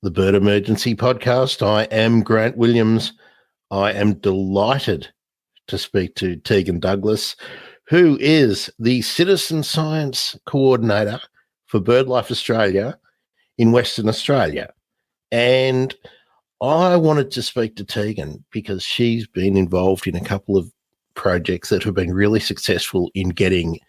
the Bird Emergency Podcast. I am Grant Williams. I am delighted to speak to Tegan Douglas, who is the Citizen Science Coordinator for Birdlife Australia in Western Australia. And I wanted to speak to Tegan because she's been involved in a couple of projects that have been really successful in getting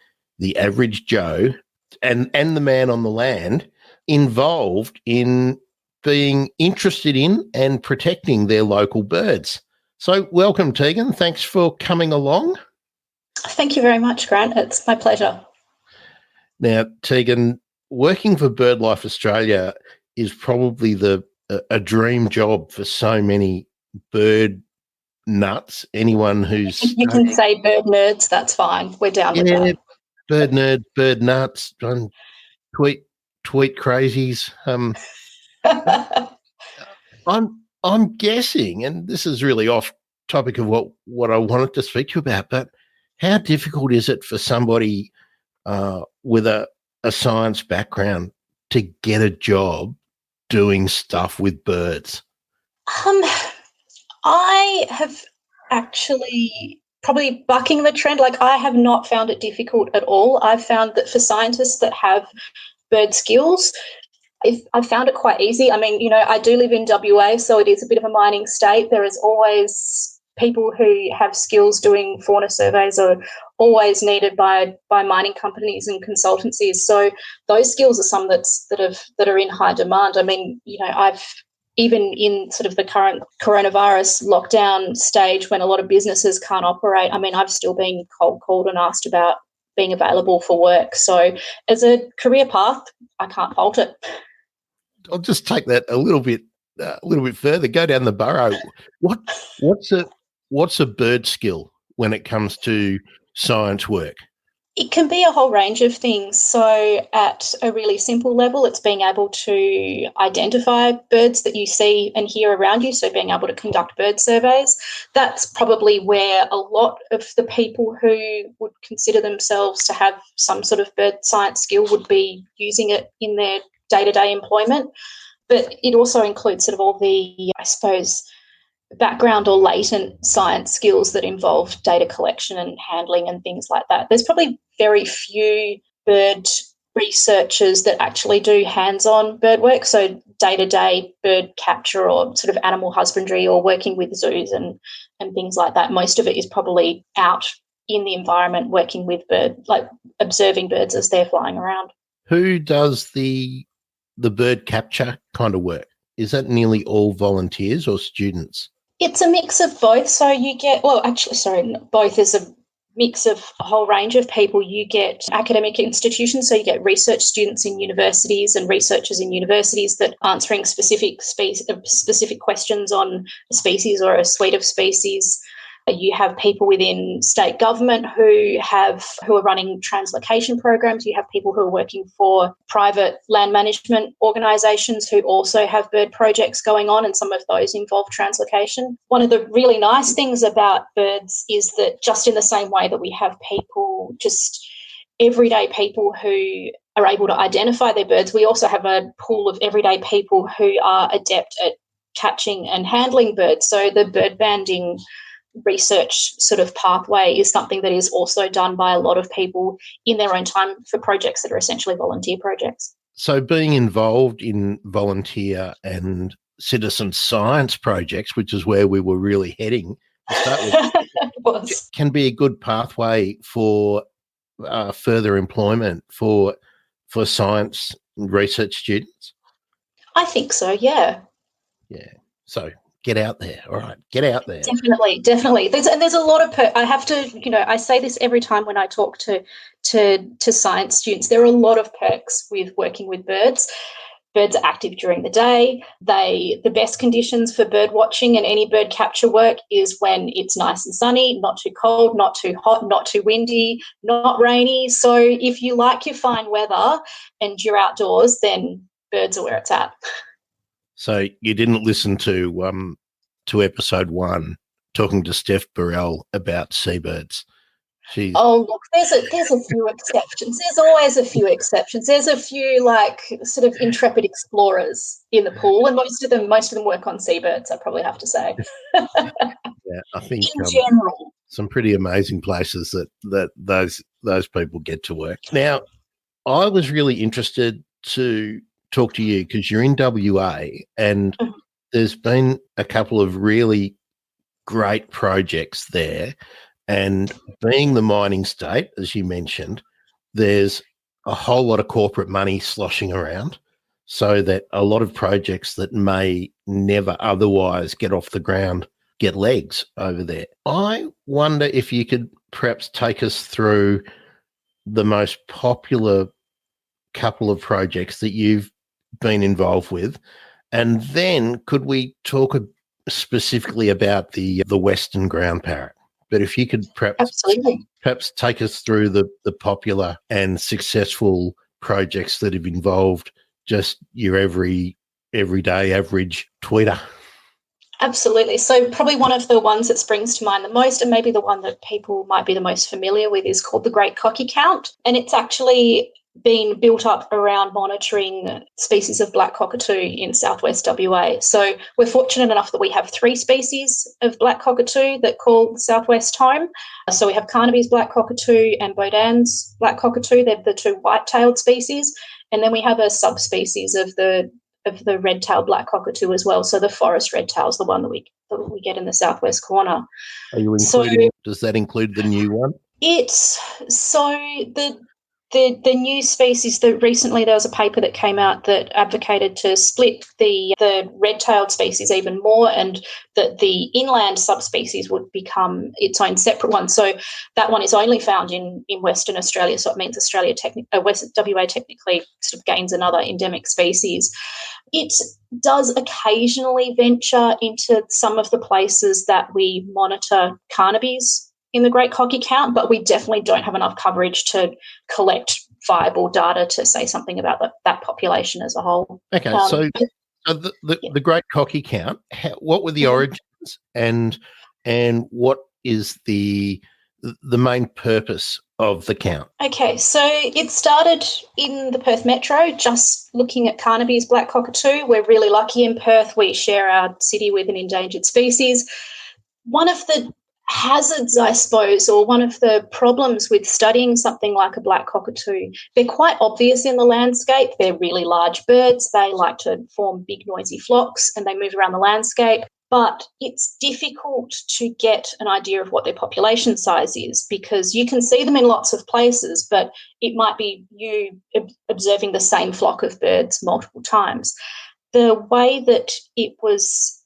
the average Joe and the man on the land involved in being interested in and protecting their local birds. So welcome, Tegan. Thanks for coming along. Thank you very much, Grant. It's my pleasure. Now, Tegan, working for Birdlife Australia is probably a dream job for so many bird nuts. Anyone who's... You can say bird nerds, that's fine. We're down with that. Bird nerds, bird nuts, tweet crazies. I'm guessing, and this is really off topic of what I wanted to speak to you about, but how difficult is it for somebody with a science background to get a job doing stuff with birds? I have actually probably bucking the trend. Like, I have not found it difficult at all. I've found that for scientists that have bird skills, I've found it quite easy. I mean, I do live in WA, so it is a bit of a mining state. There is always people who have skills doing fauna surveys are always needed by mining companies and consultancies. So those skills are some that are in high demand. I mean, I've even in sort of the current coronavirus lockdown stage when a lot of businesses can't operate, I mean, I've still been cold called and asked about being available for work. So as a career path, I can't fault it. I'll just take that a little bit further. Go down the burrow. What's a bird skill when it comes to science work? It can be a whole range of things. So at a really simple level, it's being able to identify birds that you see and hear around you, so being able to conduct bird surveys. That's probably where a lot of the people who would consider themselves to have some sort of bird science skill would be using it in their day-to-day employment. But it also includes sort of all the, I suppose, background or latent science skills that involve data collection and handling and things like that. There's probably very few bird researchers that actually do hands-on bird work, so day-to-day bird capture or sort of animal husbandry or working with zoos and things like that. Most of it is probably out in the environment working with observing birds as they're flying around. Who does the bird capture kind of work? Is that nearly all volunteers or students? It's a mix of both. So you get, both is a mix of a whole range of people. You get academic institutions, so you get research students in universities and researchers in universities that are answering specific questions on a species or a suite of species. You have people within state government who are running translocation programs. You have people who are working for private land management organisations who also have bird projects going on, and some of those involve translocation. One of the really nice things about birds is that just in the same way that we have people, just everyday people who are able to identify their birds, we also have a pool of everyday people who are adept at catching and handling birds. So the bird banding research sort of pathway is something that is also done by a lot of people in their own time for projects that are essentially volunteer projects. So being involved in volunteer and citizen science projects, which is where we were really heading to start with, can be a good pathway for further employment for science research students. I think so, yeah. Yeah. So get out there. All right, get out there. Definitely. There's a lot of I have to, I say this every time when I talk to science students. There are a lot of perks with working with birds. Birds are active during the day. The best conditions for bird watching and any bird capture work is when it's nice and sunny, not too cold, not too hot, not too windy, not rainy. So if you like your fine weather and you're outdoors, then birds are where it's at. So you didn't listen to episode 1 talking to Steph Burrell about seabirds. She's Oh, look, there's a few exceptions. There's always a few exceptions. There's a few like sort of intrepid explorers in the pool, and most of them work on seabirds, I probably have to say. yeah, I think In general. some pretty amazing places that those people get to work. Now, I was really interested to talk to you because you're in WA, and there's been a couple of really great projects there. And being the mining state, as you mentioned, there's a whole lot of corporate money sloshing around, so that a lot of projects that may never otherwise get off the ground get legs over there. I wonder if you could perhaps take us through the most popular couple of projects that you've been involved with, and then could we talk specifically about the Western Ground Parrot? But if you could perhaps take us through the popular and successful projects that have involved just your everyday average tweeter. Absolutely. So probably one of the ones that springs to mind the most, and maybe the one that people might be the most familiar with, is called the Great Cocky Count. And it's actually been built up around monitoring species of black cockatoo in southwest WA. So we're fortunate enough that we have 3 species of black cockatoo that call southwest home. So we have Carnaby's black cockatoo and Bodan's black cockatoo. They're the 2 white-tailed species. And then we have a subspecies of the red-tailed black cockatoo as well. So the forest red-tail is the one that we get in the southwest corner. Are you including? Does that include the new one? The new species, that recently there was a paper that came out that advocated to split the red-tailed species even more, and that the inland subspecies would become its own separate one. So that one is only found in Western Australia, so it means WA technically sort of gains another endemic species. It does occasionally venture into some of the places that we monitor Carnaby's in the Great Cocky Count, but we definitely don't have enough coverage to collect viable data to say something about that population as a whole. Okay, so the Great Cocky Count, what were the origins, and what is the main purpose of the count? Okay, so it started in the Perth Metro, just looking at Carnaby's black cockatoo. We're really lucky in Perth. We share our city with an endangered species. One of the hazards, I suppose, or one of the problems with studying something like a black cockatoo, they're quite obvious in the landscape. They're really large birds. They like to form big noisy flocks and they move around the landscape. But it's difficult to get an idea of what their population size is, because you can see them in lots of places, but it might be you observing the same flock of birds multiple times. The way that it was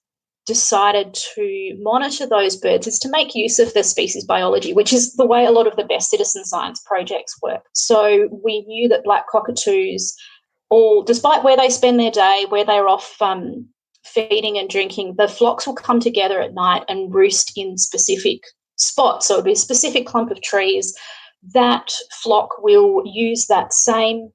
decided to monitor those birds is to make use of the species biology, which is the way a lot of the best citizen science projects work. So we knew that black cockatoos, despite where they spend their day, where they're off feeding and drinking, the flocks will come together at night and roost in specific spots. So it'll be a specific clump of trees. That flock will use that same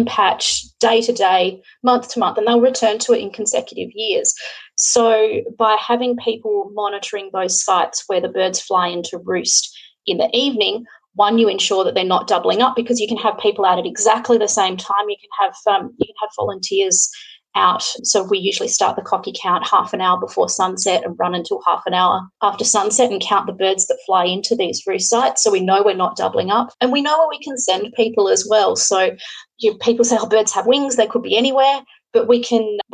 patch day to day, month to month, and they'll return to it in consecutive years. So by having people monitoring those sites where the birds fly in to roost in the evening, one, you ensure that they're not doubling up, because you can have people out at exactly the same time. You can have volunteers out. So we usually start the cocky count half an hour before sunset and run until half an hour after sunset and count the birds that fly into these roost sites, so we know we're not doubling up. And we know where we can send people as well. So people say, birds have wings, they could be anywhere, but we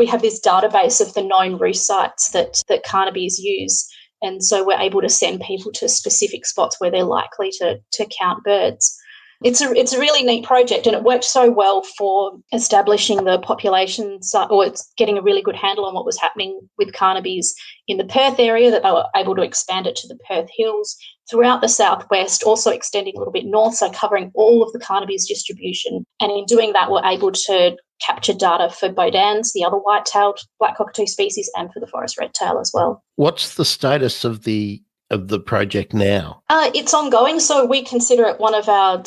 have this database of the known roost sites that Carnaby's use. And so we're able to send people to specific spots where they're likely to count birds. It's a really neat project, and it worked so well for establishing the population, or it's getting a really good handle on what was happening with Carnaby's in the Perth area, that they were able to expand it to the Perth Hills, throughout the southwest, also extending a little bit north, so covering all of the Carnaby's distribution. And in doing that, we're able to capture data for Bodan's, the other white-tailed black cockatoo species, and for the forest red-tail as well. What's the status of the project now? It's ongoing, so we consider it one of our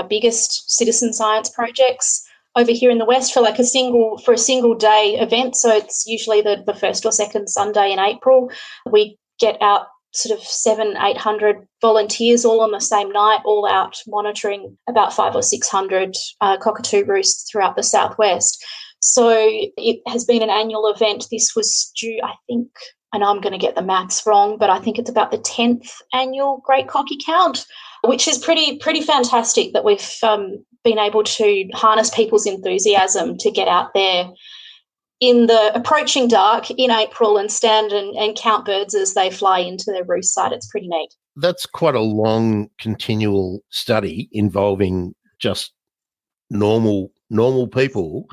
biggest citizen science projects over here in the West for a single day event. So it's usually the first or second Sunday in April. We get out sort of 700-800 volunteers all on the same night, all out monitoring about 500 or 600 cockatoo roosts throughout the southwest. So it has been an annual event. This was due, I think, I know I'm going to get the maths wrong, but I think it's about the 10th annual Great Cocky Count, which is pretty fantastic that we've been able to harness people's enthusiasm to get out there in the approaching dark in April and stand and count birds as they fly into their roost site. It's pretty neat. That's quite a long continual study involving just normal people.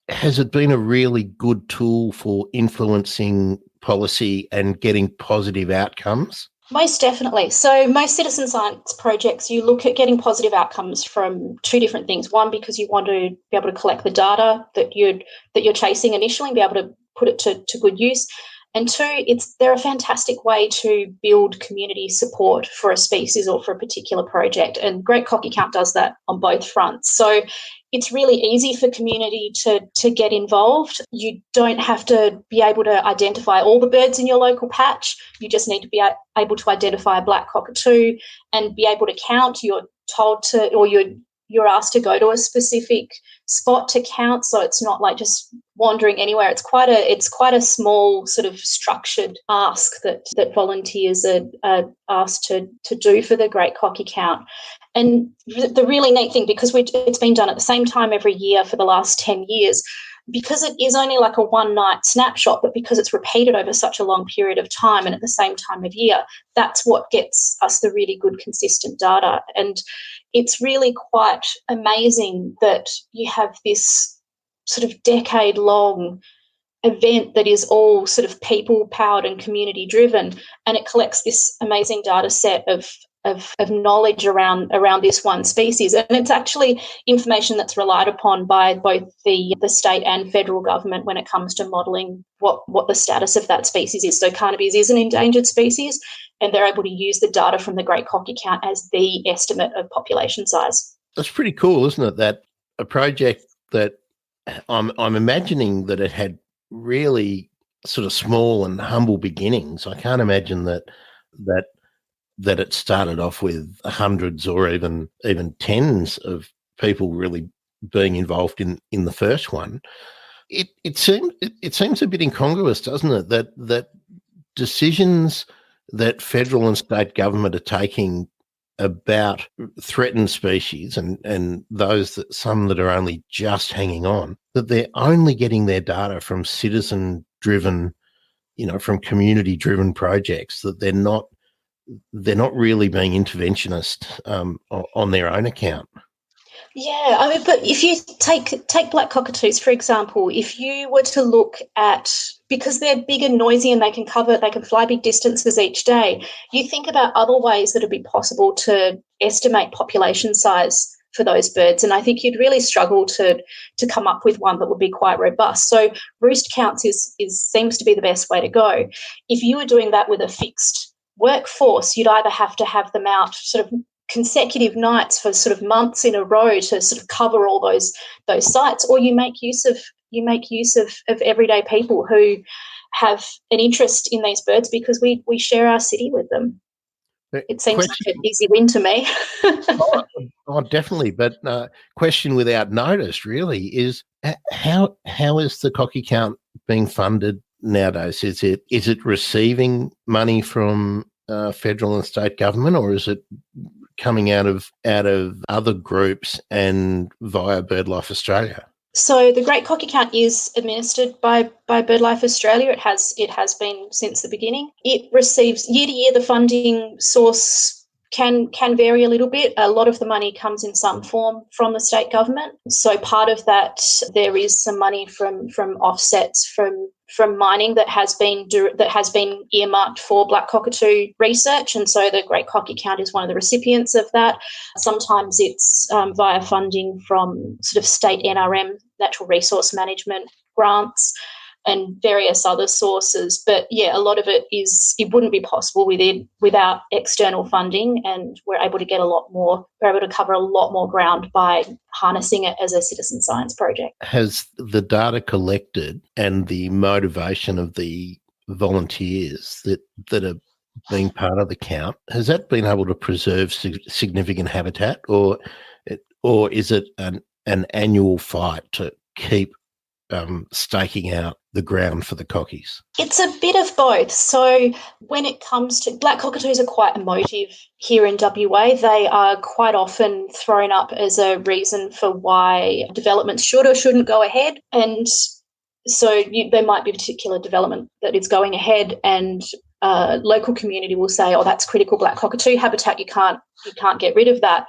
Has it been a really good tool for influencing policy and getting positive outcomes? Most definitely. So most citizen science projects, you look at getting positive outcomes from two different things. One, because you want to be able to collect the data that you're chasing initially and be able to put it to good use. And two, they're a fantastic way to build community support for a species or for a particular project. And Great Cocky Count does that on both fronts. So it's really easy for community to get involved. You don't have to be able to identify all the birds in your local patch. You just need to be able to identify a black cockatoo and be able to count. You're told to, or you're asked to go to a specific spot to count, so it's not like just wandering anywhere. It's quite a small sort of structured ask that volunteers are asked to do for the Great Cocky Count. And the really neat thing, because it's been done at the same time every year for the last 10 years, because it is only like a one-night snapshot, but because it's repeated over such a long period of time and at the same time of year, that's what gets us the really good, consistent data. And it's really quite amazing that you have this sort of decade-long event that is all sort of people-powered and community-driven, and it collects this amazing data set of knowledge around this one species. And it's actually information that's relied upon by both the state and federal government when it comes to modelling what the status of that species is. So Carnaby is an endangered species, and they're able to use the data from the Great Cocky Count as the estimate of population size. That's pretty cool, isn't it? That a project that I'm imagining that it had really sort of small and humble beginnings. I can't imagine that it started off with hundreds or even tens of people really being involved in the first one. It seems a bit incongruous, doesn't it? That decisions that federal and state government are taking about threatened species and those some that are only just hanging on, that they're only getting their data from citizen driven, from community driven projects, that they're not really being interventionist on their own account. Yeah, I mean, but if you take black cockatoos, for example, if you were to look at, because they're big and noisy and they can fly big distances each day, you think about other ways that would be possible to estimate population size for those birds. And I think you'd really struggle to come up with one that would be quite robust. So roost counts seems to be the best way to go. If you were doing that with a fixed workforce, you'd either have to have them out sort of consecutive nights for sort of months in a row to sort of cover all those sites, or you make use of everyday people who have an interest in these birds because we share our city with them. It seems like an easy win to me. Oh, definitely. But question without notice really is how is the Cocky Count being funded nowadays? Is it receiving money from federal and state government, or is it coming out of other groups and via Birdlife Australia? So the Great Cocky Count is administered by Birdlife Australia. It has been since the beginning. It receives year to year. The funding source can vary a little bit. A lot of the money comes in some form from the state government. So part of that, there is some money from offsets from mining that has been earmarked for black cockatoo research, and so the Great Cocky Count is one of the recipients of that. Sometimes it's via funding from sort of state NRM, natural resource management grants, and various other sources. But yeah, a lot of it wouldn't be possible without external funding, and we're able to cover a lot more ground by harnessing it as a citizen science project. Has the data collected and the motivation of the volunteers that are being part of the count, has that been able to preserve significant habitat, or is it an annual fight to keep staking out the ground for the cockies? It's a bit of both. So when it comes to black cockatoos are quite emotive here in WA. They are quite often thrown up as a reason for why developments should or shouldn't go ahead. And so there might be a particular development that is going ahead, and local community will say, "Oh, that's critical black cockatoo habitat. You can't get rid of that."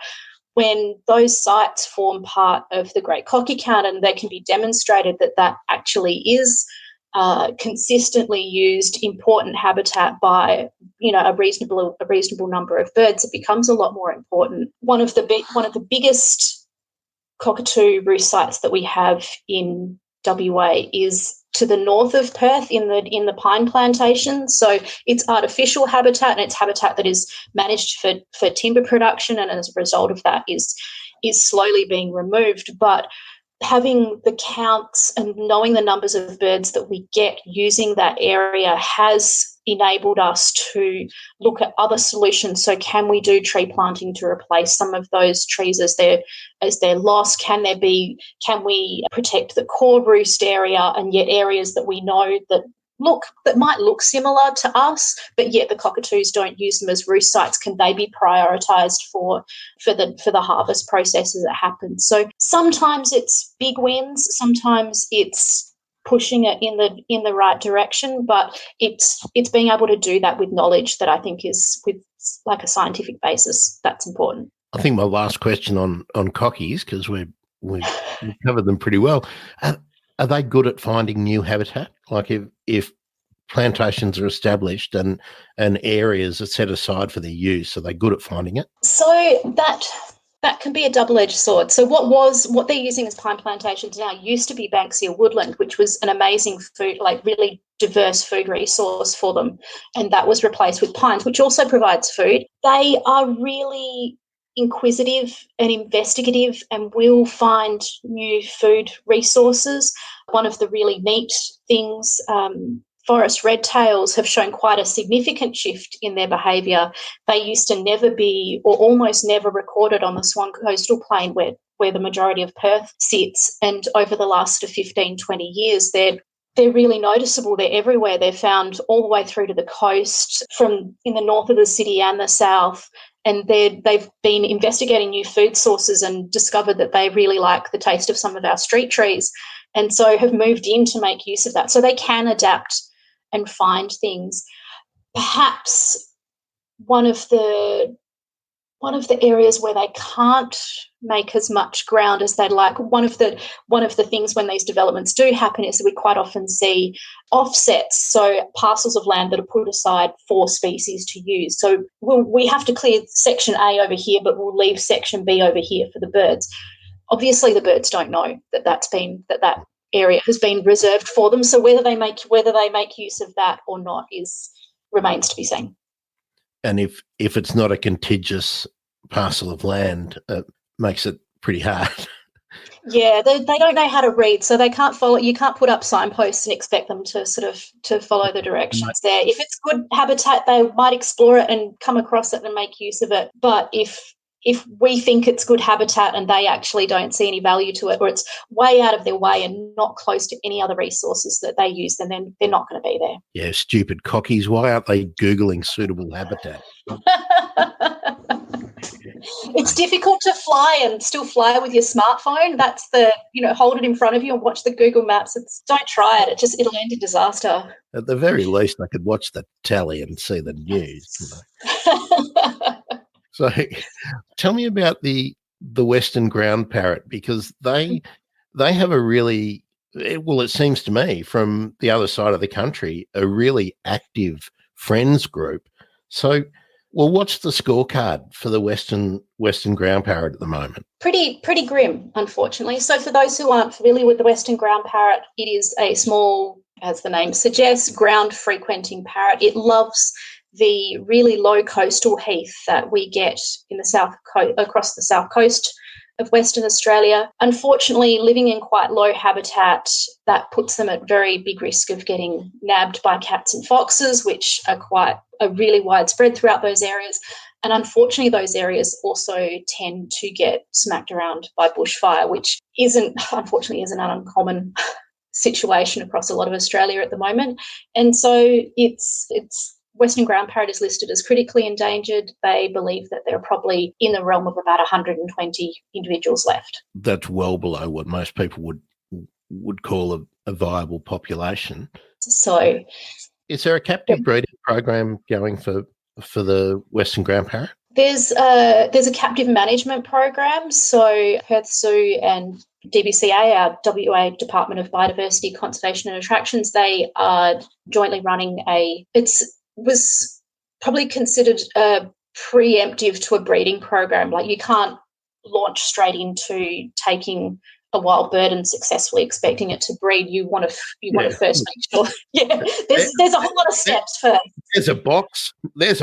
When those sites form part of the Great Cocky Count, and they can be demonstrated that that actually is consistently used important habitat by a reasonable number of birds, it becomes a lot more important. One of the biggest cockatoo roost sites that we have in WA is to the north of Perth in the pine plantation. So it's artificial habitat, and it's habitat that is managed for timber production, and as a result of that is slowly being removed. But having the counts and knowing the numbers of birds that we get using that area has enabled us to look at other solutions. So can we do tree planting to replace some of those trees as they're lost? Can we protect the core roost area, and yet areas that we know that might look similar to us, but yet the cockatoos don't use them as roost sites? Can they be prioritised for the harvest processes that happen? So sometimes it's big wins, sometimes it's pushing it in the right direction, but it's being able to do that with knowledge that I think is with like a scientific basis. That's important. I think my last question on cockies, because we've covered them pretty well. Are they good at finding new habitat? Like if plantations are established and areas are set aside for their use, are they good at finding it? So that can be a double-edged sword. So what they're using as pine plantations now used to be Banksia woodland, which was an amazing food, like really diverse food resource for them, and that was replaced with pines, which also provides food. They are really inquisitive and investigative and will find new food resources. One of the really neat things, forest red-tails have shown quite a significant shift in their behaviour. They used to never be, or almost never, recorded on the Swan Coastal Plain where the majority of Perth sits, and over the last 15, 20 years, they're really noticeable. They're everywhere. They're found all the way through to the coast, from in the north of the city and the south, and they've been investigating new food sources and discovered that they really like the taste of some of our street trees, and so have moved in to make use of that. So they can adapt and find things. Perhaps one of the areas where they can't make as much ground as they'd like, one of the things when these developments do happen is that we quite often see offsets, so parcels of land that are put aside for species to use. So we have to clear section A over here, but we'll leave section B over here for the birds. Obviously, the birds don't know that area has been reserved for them. So whether they make use of that or not remains to be seen. And if it's not a contiguous parcel of land, it makes it pretty hard. Yeah, they don't know how to read, so they can't follow. You can't put up signposts and expect them to follow the directions there. If it's good habitat, they might explore it and come across it and make use of it. But if we think it's good habitat and they actually don't see any value to it, or it's way out of their way and not close to any other resources that they use, then they're not going to be there. Yeah, stupid cockies. Why aren't they Googling suitable habitat? It's difficult to fly and still fly with your smartphone. That's hold it in front of you and watch the Google Maps. Don't try it. It'll end in disaster. At the very least, I could watch the tally and see the news. So tell me about the Western Ground Parrot, because they have a really, well, it seems to me from the other side of the country, a really active friends group. So, well, what's the scorecard for the Western Ground Parrot at the moment? Pretty grim, unfortunately. So for those who aren't familiar with the Western Ground Parrot, it is a small, as the name suggests, ground-frequenting parrot. It loves the really low coastal heath that we get in the across the south coast of Western Australia. Unfortunately, living in quite low habitat, that puts them at very big risk of getting nabbed by cats and foxes, which are really widespread throughout those areas. And unfortunately, those areas also tend to get smacked around by bushfire, which unfortunately isn't an uncommon situation across a lot of Australia at the moment. And so it's Western ground parrot is listed as critically endangered. They believe that there are probably in the realm of about 120 individuals left. That's well below what most people would call a viable population. So, is there a captive breeding program going for the Western ground parrot? There's a captive management program. So Perth Zoo and DBCA, our WA Department of Biodiversity, Conservation and Attractions, they are jointly running was probably considered preemptive to a breeding program. Like, you can't launch straight into taking a wild bird and successfully expecting it to breed. You want to first make sure. Yeah, there's a whole lot of steps first. There's a box. Box.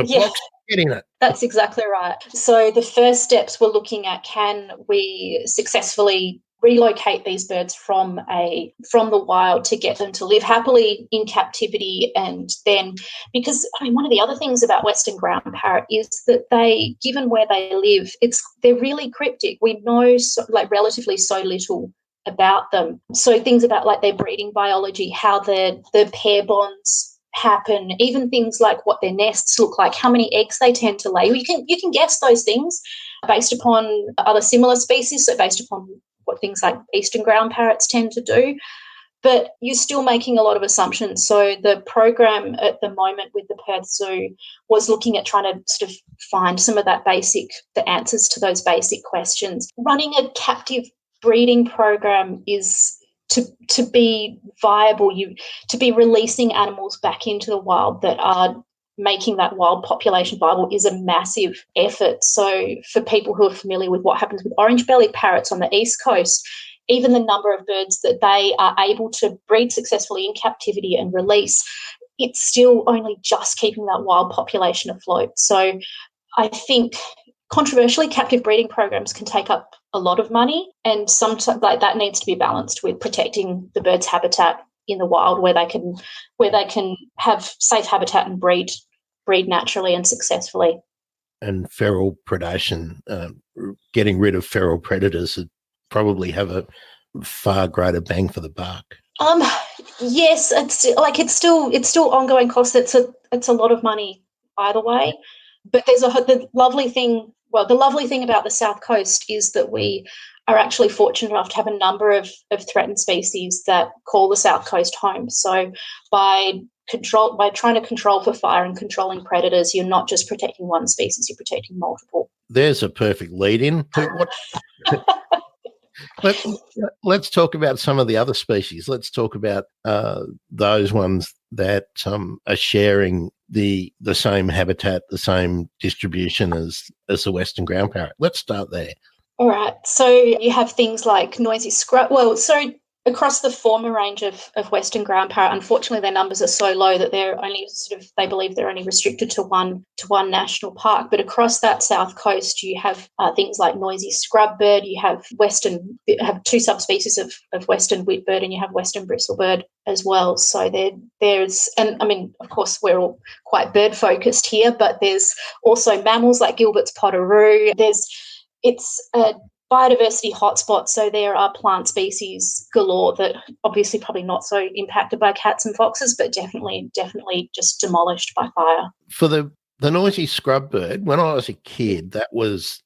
Get in it. That's exactly right. So the first steps we're looking at: can we successfully relocate these birds from the wild to get them to live happily in captivity? And then, because one of the other things about Western ground parrot is that they, given where they live, they're really cryptic. We know relatively so little about them. So things about like their breeding biology, how their pair bonds happen, even things like what their nests look like, how many eggs they tend to lay. You can guess those things based upon other similar species, so based upon what things like eastern ground parrots tend to do, but you're still making a lot of assumptions. So the program at the moment with the Perth Zoo was looking at trying to sort of find some of the answers to those basic questions. Running a captive breeding program is to be viable, to be releasing animals back into the wild that are making that wild population viable is a massive effort. So for people who are familiar with what happens with orange-bellied parrots on the East Coast, even the number of birds that they are able to breed successfully in captivity and release, it's still only just keeping that wild population afloat. So I think, controversially, captive breeding programs can take up a lot of money, and sometimes that needs to be balanced with protecting the bird's habitat in the wild, where they can have safe habitat and breed naturally and successfully. And feral predation, getting rid of feral predators would probably have a far greater bang for the buck. Yes, it's still ongoing costs. It's a lot of money either way. But there's the lovely thing about the South Coast is that we are actually fortunate enough to have a number of threatened species that call the South Coast home. So by trying to control for fire and controlling predators, you're not just protecting one species, you're protecting multiple. There's a perfect lead-in. Let's talk about some of the other species. Let's talk about those ones that are sharing the same habitat, the same distribution as the Western ground parrot. Let's start there. All right. So you have things like noisy scrub. Well, so across the former range of Western ground parrot, unfortunately, their numbers are so low that they believe they're only restricted to one national park. But across that South Coast, you have things like noisy scrubbird. You have two subspecies of Western whitbird, and you have Western Bristlebird as well. So of course, we're all quite bird focused here, but there's also mammals like Gilbert's potteroo. It's a biodiversity hotspot, so there are plant species galore that obviously probably not so impacted by cats and foxes, but definitely just demolished by fire. For the noisy scrubbird, when I was a kid, that was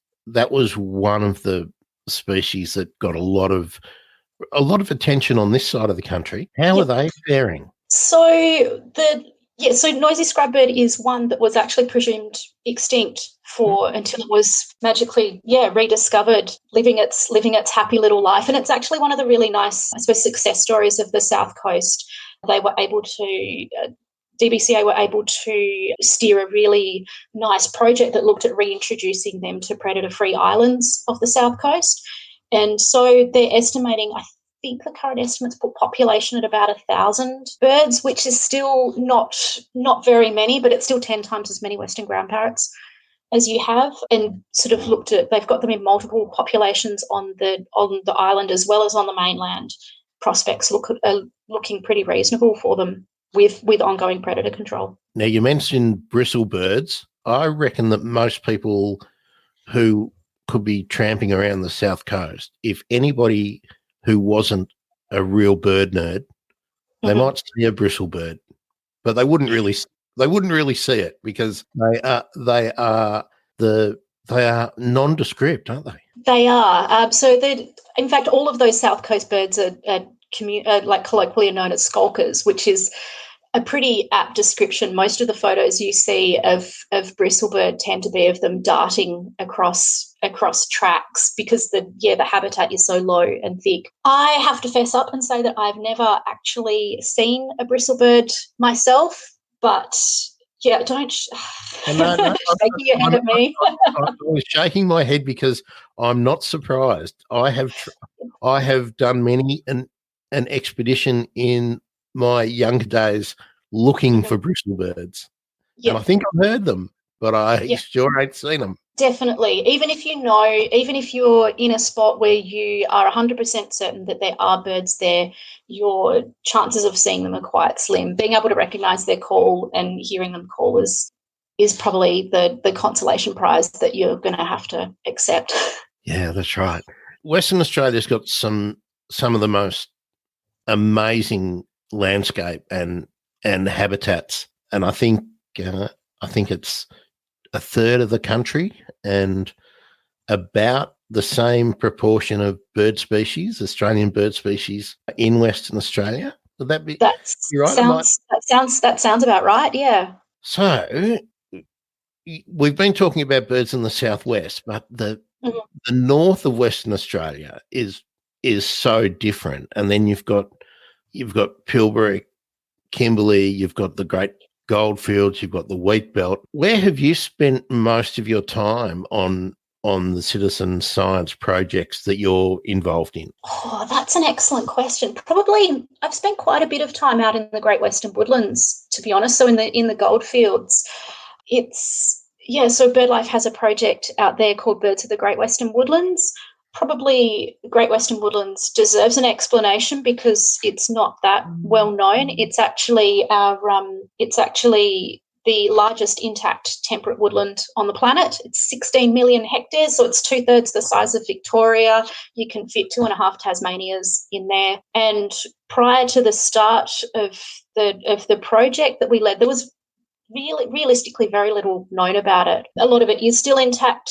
one of the species that got a lot of attention on this side of the country. How are they faring? So noisy scrubbird is one that was actually presumed extinct until it was magically rediscovered, living its happy little life. And it's actually one of the really nice, I suppose, success stories of the South Coast. They were able to DBCA were able to steer a really nice project that looked at reintroducing them to predator-free islands off the South Coast. And so they're estimating, I think the current estimates put population at about 1,000 birds, which is still not very many, but it's still 10 times as many Western ground parrots. as you have, and sort of looked at, they've got them in multiple populations on the island as well as on the mainland. Prospects are looking pretty reasonable for them with ongoing predator control. Now, you mentioned bristlebirds. I reckon that most people who could be tramping around the South Coast, if anybody who wasn't a real bird nerd, they might see a bristlebird, but they wouldn't really see it because they are nondescript, aren't they? They are. In fact, all of those South Coast birds are like colloquially known as skulkers, which is a pretty apt description. Most of the photos you see of bristlebird tend to be of them darting across tracks because the habitat is so low and thick. I have to fess up and say that I've never actually seen a bristlebird myself, but yeah, don't shaking your head at me. I was shaking my head because I'm not surprised. I have done many an expedition in my younger days looking for bristlebirds. And I think I've heard them, but I sure ain't seen them. Definitely. Even if you're in a spot where you are 100% certain that there are birds there, your chances of seeing them are quite slim. Being able to recognise their call and hearing them call is probably the consolation prize that you're going to have to accept. Yeah, that's right. Western Australia's got some of the most amazing landscape and habitats, and I think it's a third of the country and about the same proportion of bird species, Australian bird species, in Western Australia. Would that be right? That sounds about right, yeah. So we've been talking about birds in the southwest, but the north of Western Australia is so different. And then you've got Pilbara, Kimberley, you've got the Great Goldfields, you've got the Wheat Belt. Where have you spent most of your time on the citizen science projects that you're involved in? Oh, that's an excellent question. Probably I've spent quite a bit of time out in the Great Western Woodlands, to be honest. So in the Goldfields, so Birdlife has a project out there called Birds of the Great Western Woodlands. Probably Great Western Woodlands deserves an explanation because it's not that well known. It's actually the largest intact temperate woodland on the planet. It's 16 million hectares, so it's 2/3 the size of Victoria. You can fit 2.5 Tasmanias in there. And prior to the start of the project that we led, there was realistically very little known about it. A lot of it is still intact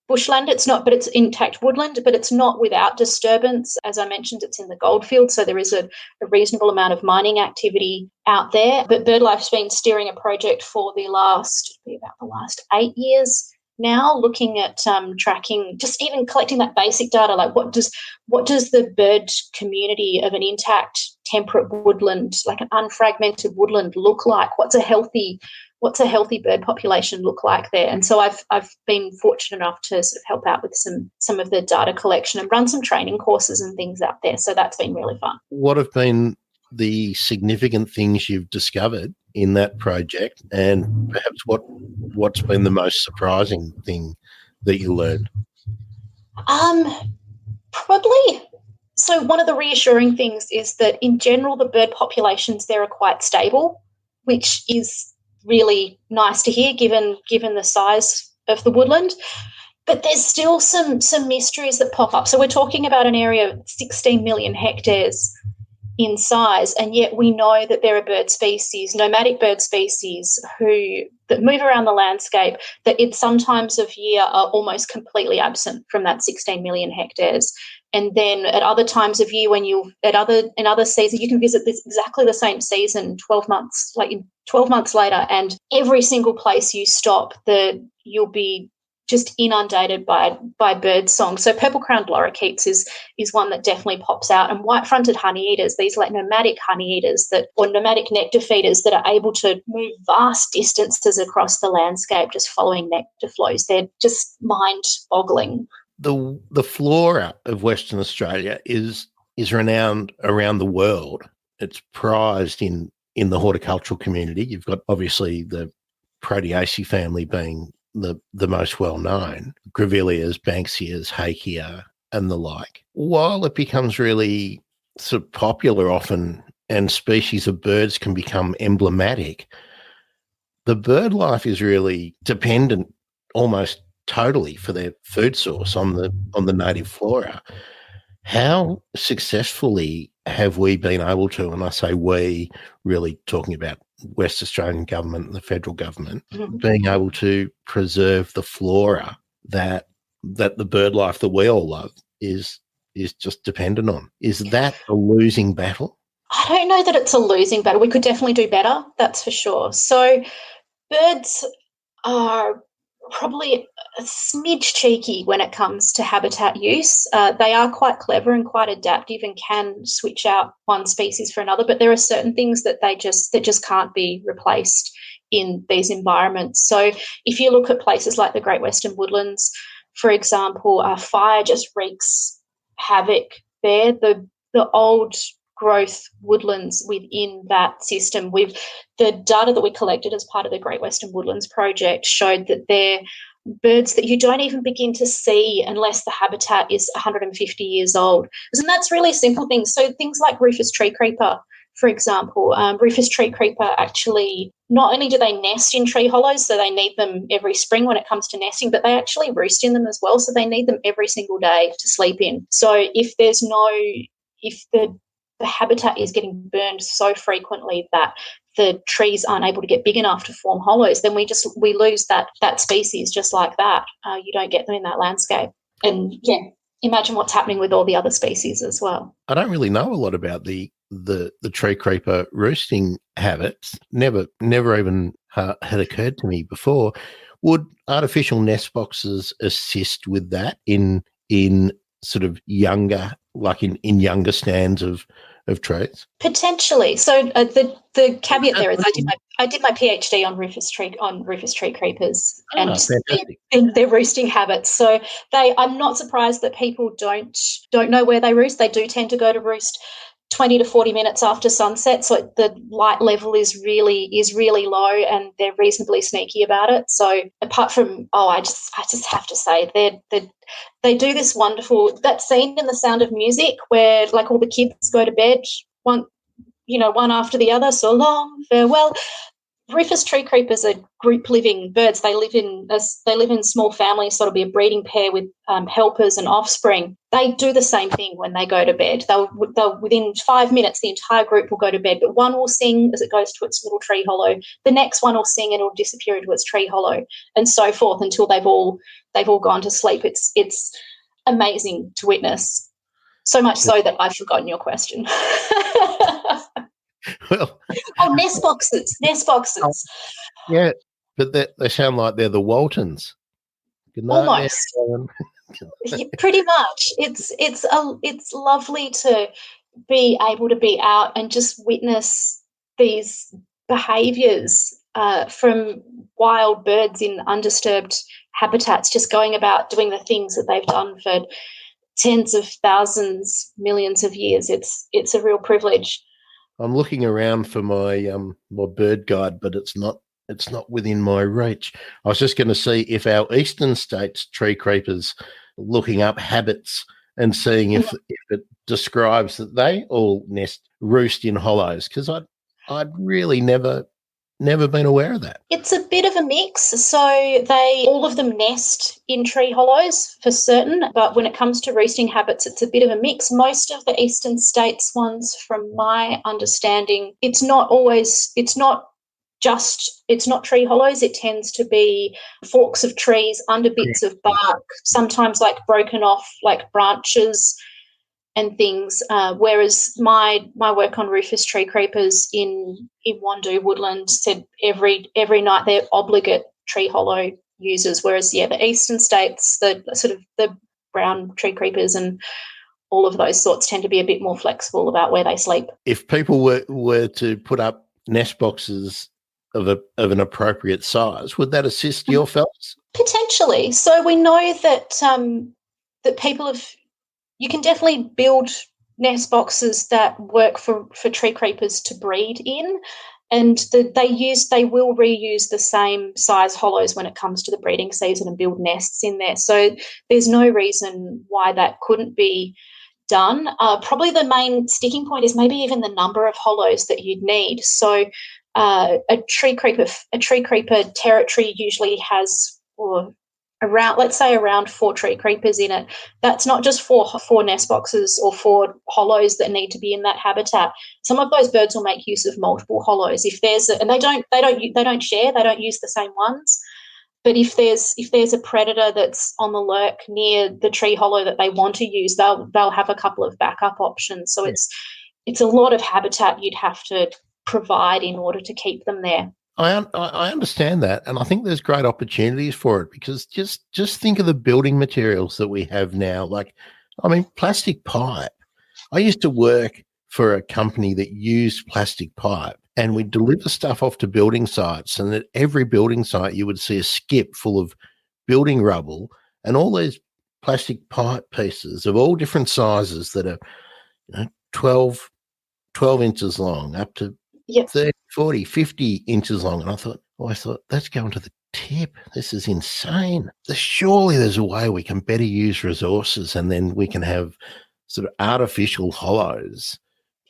bushland. But it's intact woodland, but it's not without disturbance. As I mentioned, it's in the Goldfields, so there is a reasonable amount of mining activity out there. But Birdlife's been steering a project for the last 8 years now, looking at tracking, just even collecting that basic data, like what does the bird community of an intact temperate woodland, like an unfragmented woodland, look like? What's a healthy bird population look like there? And so I've been fortunate enough to sort of help out with some of the data collection and run some training courses and things out there. So that's been really fun. What have been the significant things you've discovered in that project, and perhaps what's been the most surprising thing that you learned? Probably. So one of the reassuring things is that in general the bird populations there are quite stable, which is really nice to hear given the size of the woodland. But there's still some mysteries that pop up. So we're talking about an area of 16 million hectares in size, and yet we know that there are bird species, nomadic bird species, that move around the landscape that at some times of year are almost completely absent from that 16 million hectares. And then at other times of year, in other seasons, you can visit this exactly the same season 12 months later, and every single place you stop, you'll be just inundated by bird song. So purple-crowned lorikeets is one that definitely pops out, and white-fronted honeyeaters, these like nomadic honeyeaters or nomadic nectar feeders that are able to move vast distances across the landscape just following nectar flows. They're just mind-boggling. The flora of Western Australia is renowned around the world. It's prized in the horticultural community. You've got obviously the Proteaceae family being the most well known, Grevilleas, Banksias, Hakea, and the like. While it becomes really sort of popular often, and species of birds can become emblematic, the bird life is really dependent almost totally for their food source on the native flora. How successfully have we been able to, and I say we, really talking about West Australian government and the federal government, being able to preserve the flora that the bird life that we all love is just dependent on? Is that a losing battle? I don't know that it's a losing battle. We could definitely do better, that's for sure. So birds are probably a smidge cheeky when it comes to habitat use. They are quite clever and quite adaptive and can switch out one species for another, but there are certain things that just can't be replaced in these environments. So if you look at places like the Great Western Woodlands, for example, fire just wreaks havoc there. The old growth woodlands within that system. The data that we collected as part of the Great Western Woodlands project showed that they're birds that you don't even begin to see unless the habitat is 150 years old. And that's really simple things. So things like Rufous Treecreeper, for example. Rufous Treecreeper actually, not only do they nest in tree hollows, so they need them every spring when it comes to nesting, but they actually roost in them as well, so they need them every single day to sleep in. So if the habitat is getting burned so frequently that the trees aren't able to get big enough to form hollows, then we lose that species just like that. You don't get them in that landscape. And yeah, imagine what's happening with all the other species as well. I don't really know a lot about the tree creeper roosting habits. Never even had occurred to me before. Would artificial nest boxes assist with that in sort of younger, like in younger stands of trees? Potentially. So the caveat there is I did my PhD on Rufous Treecreepers and their roosting habits. So I'm not surprised that people don't know where they roost. They do tend to go to roost 20 to 40 minutes after sunset, so the light level is really low, and they're reasonably sneaky about it. So apart from I just have to say they do this wonderful, that scene in The Sound of Music where like all the kids go to bed one after the other, so long, farewell. Rufous Treecreepers are group living birds. They live in small families, so it'll be a breeding pair with helpers and offspring. They do the same thing when they go to bed. They'll within 5 minutes, the entire group will go to bed, but one will sing as it goes to its little tree hollow. The next one will sing and it'll disappear into its tree hollow, and so forth until they've all gone to sleep. It's amazing to witness. So much so that I've forgotten your question. Well, nest boxes. Yeah, but they sound like they're the Waltons. Good night, almost. Pretty much. It's lovely to be able to be out and just witness these behaviours from wild birds in undisturbed habitats, just going about doing the things that they've done for tens of thousands, millions of years. It's a real privilege. I'm looking around for my my bird guide, but it's not within my reach. I was just going to see if our eastern states tree creepers, looking up habits and seeing if it describes that they all roost in hollows, because I'd really never been aware of that. It's a bit of a mix. So all of them nest in tree hollows for certain, but when it comes to roosting habits, it's a bit of a mix. Most of the eastern states ones, from my understanding, it's not tree hollows. It tends to be forks of trees, under bits of bark, sometimes like broken off like branches and things, whereas my work on Rufous Treecreepers in Wandoo Woodland said every night they're obligate tree hollow users, whereas the eastern states, the sort of the brown Treecreepers and all of those sorts tend to be a bit more flexible about where they sleep. If people were to put up nest boxes of an appropriate size, would that assist your fellows? Potentially. So we know that that people have. You can definitely build nest boxes that work for tree creepers to breed in. And they will reuse the same size hollows when it comes to the breeding season and build nests in there. So there's no reason why that couldn't be done. Probably the main sticking point is maybe even the number of hollows that you'd need. So a tree creeper territory usually has around 4 tree creepers in it. That's not just four nest boxes or 4 hollows that need to be in that habitat. Some of those birds will make use of multiple hollows. If there's and they don't share, they don't use the same ones. But if there's a predator that's on the lurk near the tree hollow that they want to use, they'll have a couple of backup options. So it's a lot of habitat you'd have to provide in order to keep them there. I understand that, and I think there's great opportunities for it, because just think of the building materials that we have now. Like, I mean, plastic pipe. I used to work for a company that used plastic pipe, and we'd deliver stuff off to building sites, and at every building site you would see a skip full of building rubble and all these plastic pipe pieces of all different sizes that are 12 inches long up to 30, 40, 50 inches long. And I thought, that's going to the tip. This is insane. Surely there's a way we can better use resources, and then we can have sort of artificial hollows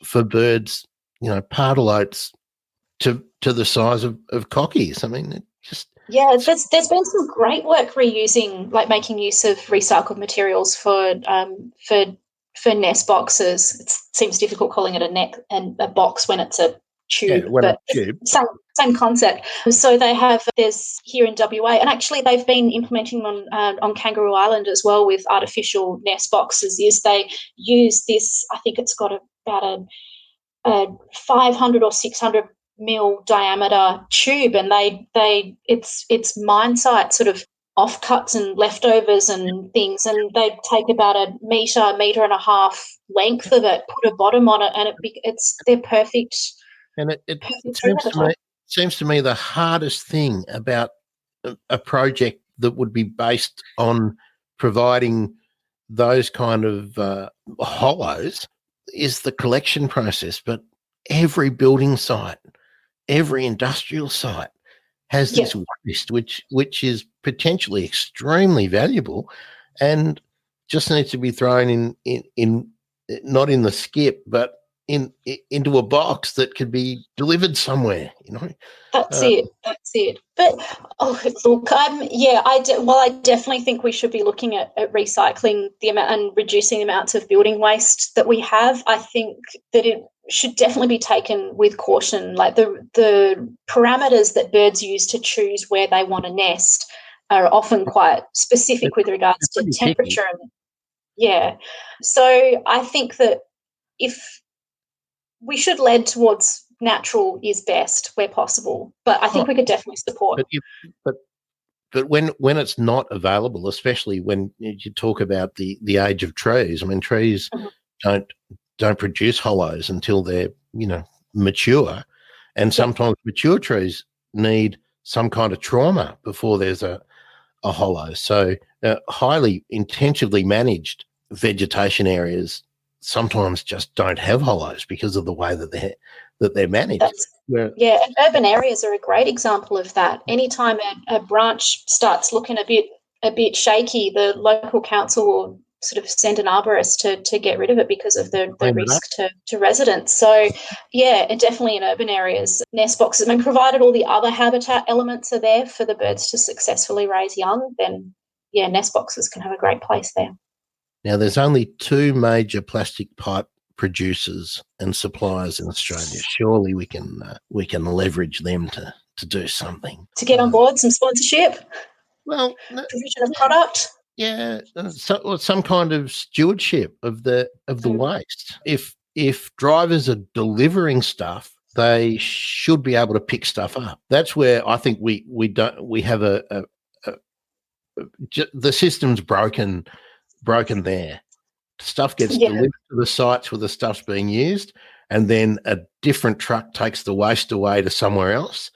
for birds, pardalotes to the size of cockies. I mean, it just... Yeah, there's been some great work reusing, like making use of recycled materials for nest boxes. It seems difficult calling it a net and a box when it's a tube, but same concept. So there's here in WA, and actually they've been implementing on Kangaroo Island as well with artificial nest boxes. Is they use this? I think it's got about a 500 or 600 mil diameter tube, and it's mine site sort of offcuts and leftovers and things, and they take about a metre and a half length of it, put a bottom on it, and they're perfect. And it seems to me the hardest thing about a project that would be based on providing those kind of hollows is the collection process. But every building site, every industrial site has this waste, which is potentially extremely valuable, and just needs to be thrown in not in the skip, but into a box that could be delivered somewhere. That's it. But look, I definitely think we should be looking at recycling the amount and reducing the amounts of building waste that we have. I think that it should definitely be taken with caution. Like the parameters that birds use to choose where they want to nest are often quite specific with regards to temperature. So I think that if we should lead towards natural is best where possible, but I think we could definitely support. But when it's not available, especially when you talk about the age of trees, I mean, trees don't produce hollows until they're mature, and sometimes mature trees need some kind of trauma before there's a hollow. So highly intensively managed vegetation areas sometimes just don't have hollows because of the way that they're managed. And urban areas are a great example of that. Anytime a branch starts looking a bit shaky, the local council will sort of send an arborist to get rid of it because of the risk to residents. So, and definitely in urban areas, nest boxes, I mean, provided all the other habitat elements are there for the birds to successfully raise young, then, nest boxes can have a great place there. Now, there's only 2 major plastic pipe producers and suppliers in Australia. Surely we can leverage them to do something. To get on board, some sponsorship? Well, provision of product? Yeah, some kind of stewardship of the waste. If drivers are delivering stuff, they should be able to pick stuff up. That's where I think we have the system's broken there. Stuff gets delivered to the sites where the stuff's being used, and then a different truck takes the waste away to somewhere else.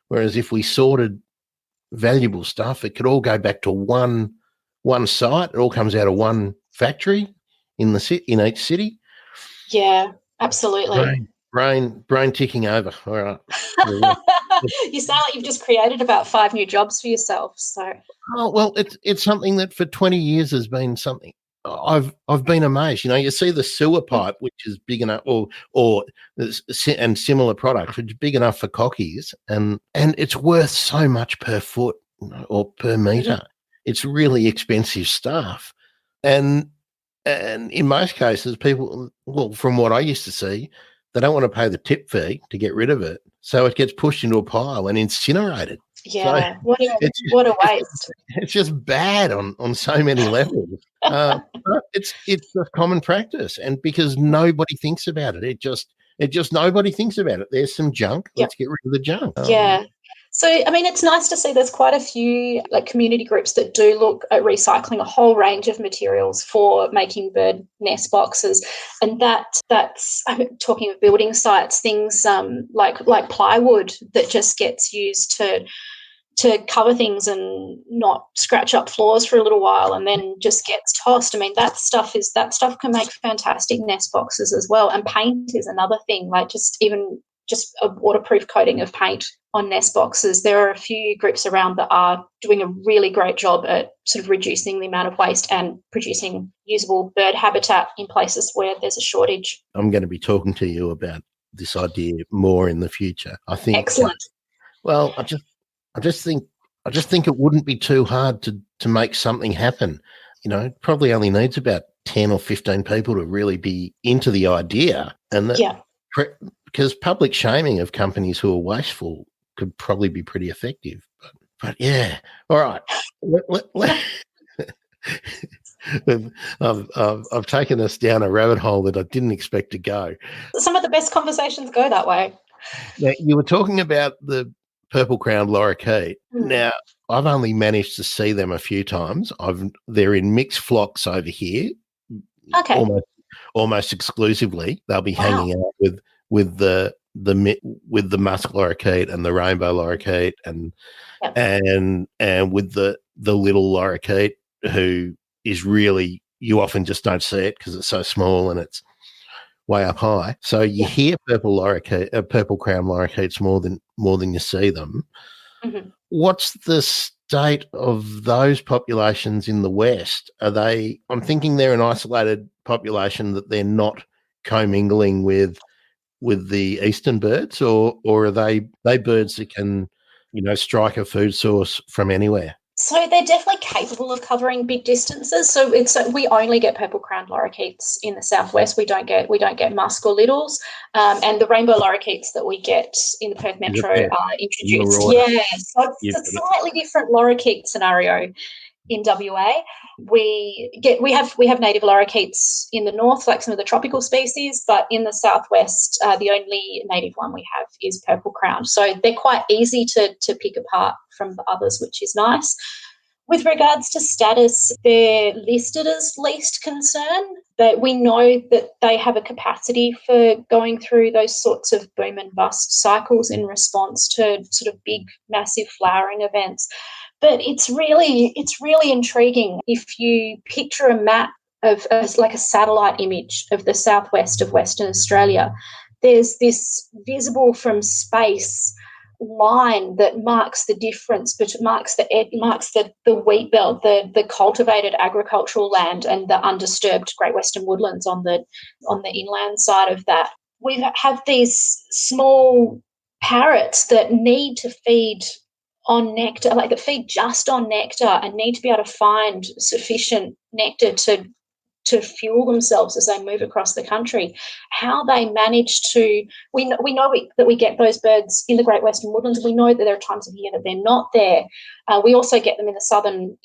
Whereas if we sorted valuable stuff, it could all go back to one site. It all comes out of one factory in each city. Yeah, absolutely. brain ticking over. All right. You sound like you've just created about 5 new jobs for yourself. So, Oh well, it's something that for 20 years has been something I've been amazed. You see the sewer pipe, which is big enough, or and similar products, which is big enough for cockies, and it's worth so much per foot or per meter. It's really expensive stuff, and in most cases, people, well, from what I used to see, they don't want to pay the tip fee to get rid of it, so it gets pushed into a pile and incinerated. yeah, So what it's a waste. it's just bad on so many levels. But it's just common practice, and because nobody thinks about it, it just nobody thinks about it. There's some junk. Yep. Let's get rid of the junk. Yeah. So, I mean, it's nice to see there's quite a few community groups that do look at recycling a whole range of materials for making bird nest boxes. And that's I'm talking of building sites, things like plywood that just gets used to cover things and not scratch up floors for a little while and then just gets tossed. I mean, that stuff can make fantastic nest boxes as well. And paint is another thing, like just a waterproof coating of paint on nest boxes. There are a few groups around that are doing a really great job at sort of reducing the amount of waste and producing usable bird habitat in places where there's a shortage. I'm going to be talking to you about this idea more in the future. I think. Excellent. Well, I just think it wouldn't be too hard to make something happen. It probably only needs about 10 or 15 people to really be into the idea, and that because public shaming of companies who are wasteful could probably be pretty effective. But yeah, all right. I've taken us down a rabbit hole that I didn't expect to go. Some of the best conversations go that way. Now, you were talking about the purple-crowned lorikeet. Now, I've only managed to see them a few times. They're in mixed flocks over here. Okay. Almost exclusively. They'll be hanging out with the musk lorikeet and the rainbow lorikeet and with the little lorikeet, who is really, you often just don't see it because it's so small and it's way up high. So you hear purple crown lorikeets more than you see them. Mm-hmm. What's the state of those populations in the West? I'm thinking they're an isolated population, that they're not commingling with the eastern birds, or are they birds that can, strike a food source from anywhere? So they're definitely capable of covering big distances. So we only get purple-crowned lorikeets in the southwest. We don't get musk or littles, and the rainbow lorikeets that we get in the Perth Metro are introduced. Yeah, so it's a slightly different lorikeet scenario in WA. We have native lorikeets in the north, like some of the tropical species, but in the southwest, the only native one we have is purple crown. So they're quite easy to pick apart from the others, which is nice. With regards to status, they're listed as least concern, but we know that they have a capacity for going through those sorts of boom and bust cycles in response to sort of big, massive flowering events. But it's really intriguing if you picture a map of like a satellite image of the southwest of Western Australia. There's this visible from space line that marks the difference, but it marks the wheat belt, the cultivated agricultural land, and the undisturbed Great Western woodlands on the inland side of that. We have these small parrots that need to feed on nectar, like that feed just on nectar, and need to be able to find sufficient nectar to fuel themselves as they move across the country. How they manage to, we know that we get those birds in the Great Western Woodlands. We know that there are times of year that they're not there. We also get them in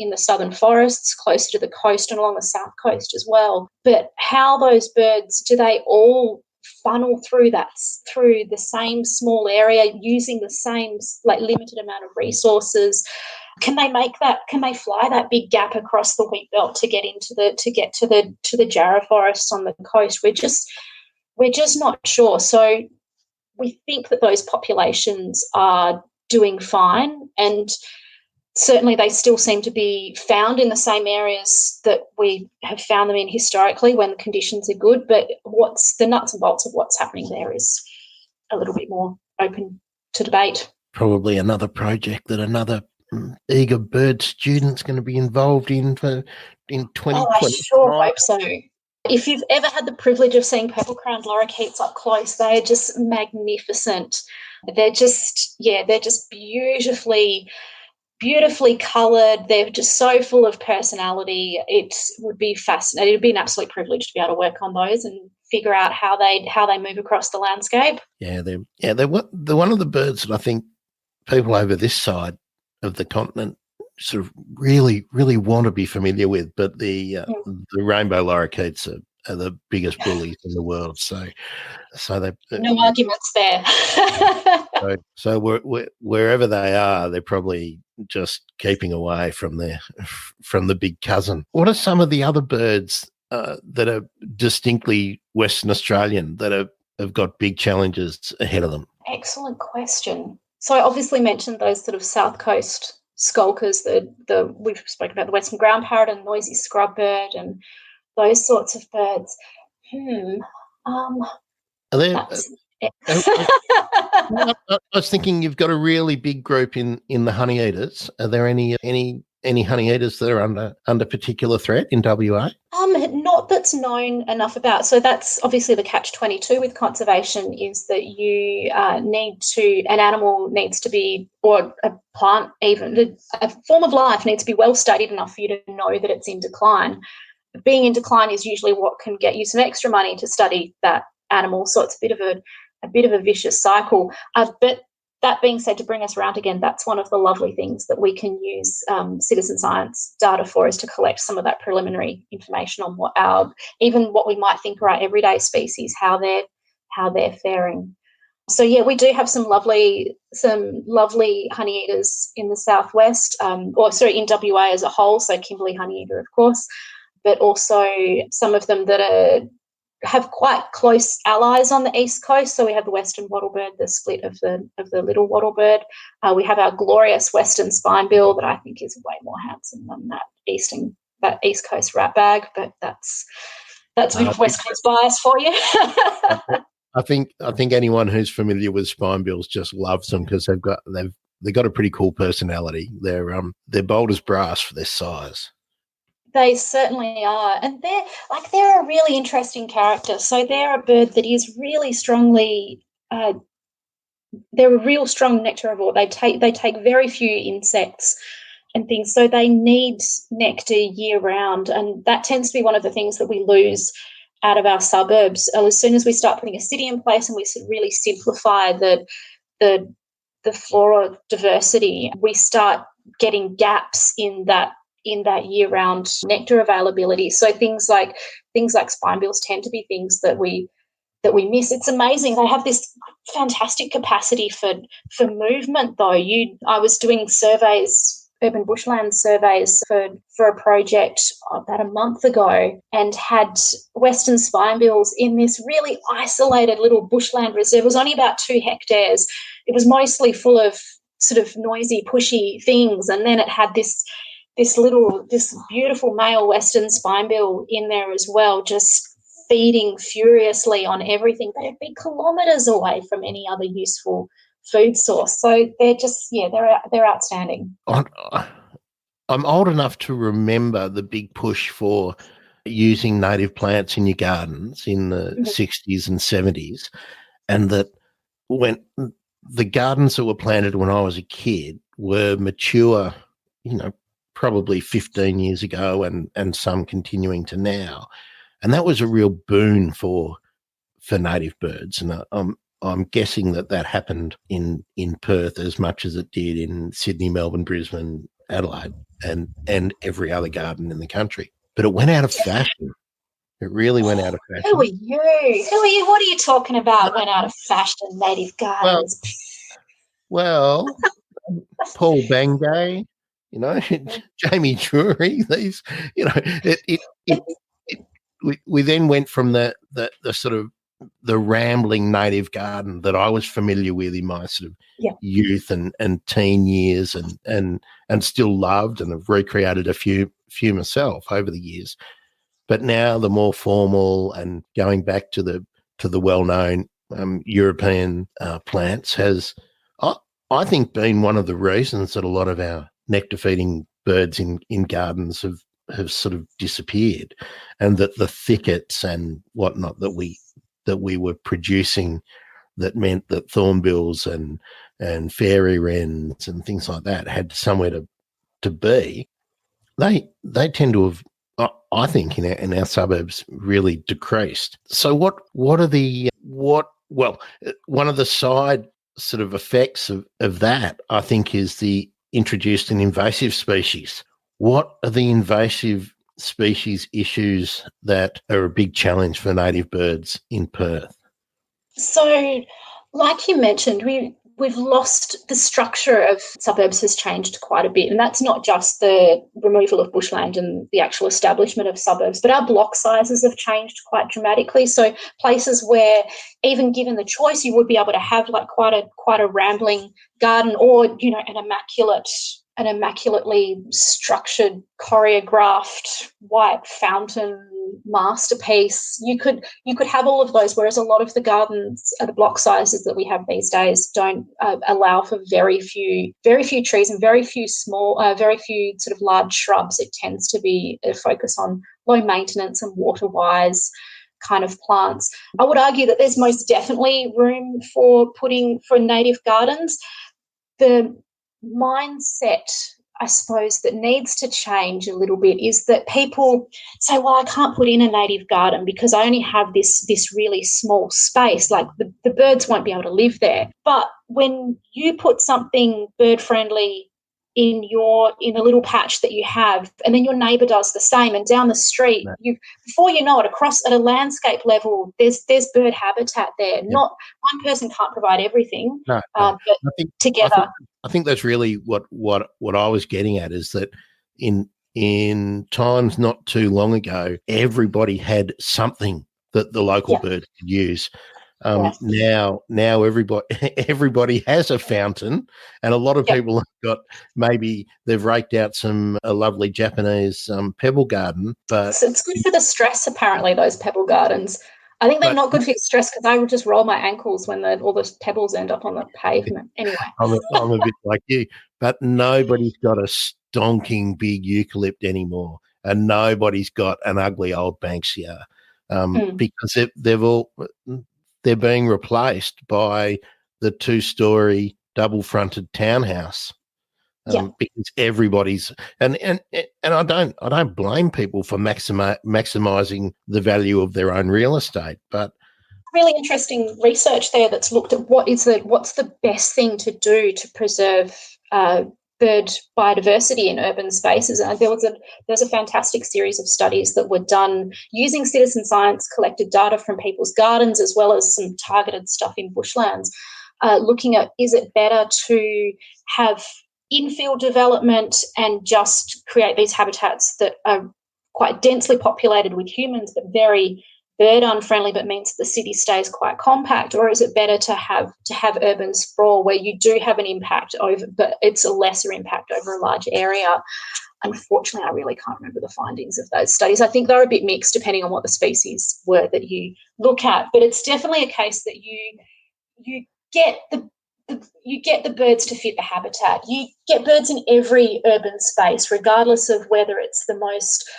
the southern forests, closer to the coast and along the south coast as well. But how those birds, do they all funnel through the same small area using the same limited amount of resources? Can they fly that big gap across the wheat belt to get to the Jarrah forests on the coast? We're just not sure. So we think that those populations are doing fine, and certainly they still seem to be found in the same areas that we have found them in historically when the conditions are good. But what's the nuts and bolts of what's happening there is a little bit more open to debate. Probably another project that another eager bird student's going to be involved in in 2020. Oh, I sure hope so. If you've ever had the privilege of seeing purple-crowned lorikeets up close, they're just magnificent. They're just beautifully coloured. They're just so full of personality. It would be fascinating. It would be an absolute privilege to be able to work on those and figure out how they move across the landscape. Yeah, they're one of the birds that I think people over this side of the continent sort of really, really want to be familiar with. But the rainbow lorikeets are the biggest bullies in the world. So they no arguments there. so wherever they are, they're probably just keeping away from the big cousin. What are some of the other birds that are distinctly Western Australian that have got big challenges ahead of them? Excellent question. So I obviously mentioned those sort of south coast skulkers. We've spoken about the western ground parrot and noisy scrub bird and those sorts of birds. Are there? I was thinking you've got a really big group in the honey eaters. Are there any honey eaters that are under particular threat in WA? Not that's known enough about. So that's obviously the catch-22 with conservation is that you an animal needs to be, or a plant even, a form of life needs to be well studied enough for you to know that it's in decline. Being in decline is usually what can get you some extra money to study that animal. So it's a bit of a vicious cycle. But that being said, to bring us around again, that's one of the lovely things that we can use citizen science data for, is to collect some of that preliminary information on what we might think are our everyday species, how they're faring. So yeah, we do have some lovely honey eaters in the southwest, in WA as a whole. So Kimberley honey eater, of course, but also some of them that have quite close allies on the east coast. So we have the western wattlebird, the split of the little wattlebird. We have our glorious western spinebill that I think is way more handsome than that east coast ratbag. But that's a bit of West Coast bias for you. I think anyone who's familiar with spinebills just loves them because they've got a pretty cool personality. They're bold as brass for their size. They certainly are, and they're a really interesting character. So they're a bird that is really strongly. They're a real strong nectarivore. They take very few insects and things, so they need nectar year round, and that tends to be one of the things that we lose out of our suburbs. As soon as we start putting a city in place and we really simplify the flora diversity, we start getting gaps in that year-round nectar availability. So things like spinebills tend to be things that we miss. It's amazing. They have this fantastic capacity for movement, though. I was doing urban bushland surveys for a project about a month ago, and had western spinebills in this really isolated little bushland reserve. It was only about 2 hectares. It was mostly full of sort of noisy, pushy things, and then it had this beautiful male western spinebill in there as well, just feeding furiously on everything. They'd be kilometres away from any other useful food source. So they're outstanding. I'm old enough to remember the big push for using native plants in your gardens in the 60s and 70s, and that when the gardens that were planted when I was a kid were mature, probably 15 years ago, and some continuing to now. And that was a real boon for native birds. And I'm guessing that happened in Perth as much as it did in Sydney, Melbourne, Brisbane, Adelaide, and every other garden in the country. But it went out of fashion. It really went out of fashion. Who are you? What are you talking about? Went out of fashion, native gardens. Well, Paul Bangay, Jamie Drury, these, we then went from the sort of the rambling native garden that I was familiar with in my sort of youth and teen years and still loved, and have recreated a few myself over the years. But now the more formal and going back to the well-known European plants has, I think, been one of the reasons that a lot of our nectar-feeding birds in gardens have sort of disappeared, and that the thickets and whatnot that we were producing, that meant that thornbills and fairy wrens and things like that had somewhere to be. They tend to have, I think, in our suburbs, really decreased. So what are the well, one of the side sort of effects of that, I think, is the introduced and invasive species. What are the invasive species issues that are a big challenge for native birds in Perth? So, like you mentioned, we've lost the structure of suburbs has changed quite a bit, and that's not just the removal of bushland and the actual establishment of suburbs, but our block sizes have changed quite dramatically. So places where, even given the choice, you would be able to have like quite a rambling garden, or an immaculately structured, choreographed white fountain masterpiece. You could have all of those, whereas a lot of the gardens, the block sizes that we have these days, don't allow for very few trees and very few sort of large shrubs. It tends to be a focus on low maintenance and water wise kind of plants. I would argue that there's most definitely room for native gardens. The mindset, I suppose, that needs to change a little bit is that people say, well, I can't put in a native garden because I only have this really small space, like the birds won't be able to live there. But when you put something bird friendly in a little patch that you have, and then your neighbour does the same, and down the street, before you know it, across at a landscape level, there's bird habitat there. Not one person can't provide everything, No. but together. I think that's really what I was getting at, is that in times not too long ago, everybody had something that the local birds could use. Now everybody has a fountain, and a lot of people have got, maybe they've raked out a lovely Japanese pebble garden, but so it's good for the stress. Apparently, those pebble gardens. I think they're not good for your stress, because I would just roll my ankles when all the pebbles end up on the pavement. Anyway, I'm a bit like you, but nobody's got a stonking big eucalypt anymore, and nobody's got an ugly old Banksia, because they're being replaced by the 2-story double-fronted townhouse. Because everybody's and I don't blame people for maximizing the value of their own real estate, but really interesting research there that's looked at what's the best thing to do to preserve bird biodiversity in urban spaces. And there was a fantastic series of studies that were done using citizen science collected data from people's gardens, as well as some targeted stuff in bushlands, looking at, is it better to have infill development and just create these habitats that are quite densely populated with humans but very bird unfriendly, but means the city stays quite compact? Or is it better to have urban sprawl where you do have an impact but it's a lesser impact over a large area? Unfortunately, I really can't remember the findings of those studies. I think they're a bit mixed depending on what the species were that you look at, but it's definitely a case that you get the birds to fit the habitat. You get birds in every urban space, regardless of whether it's the most.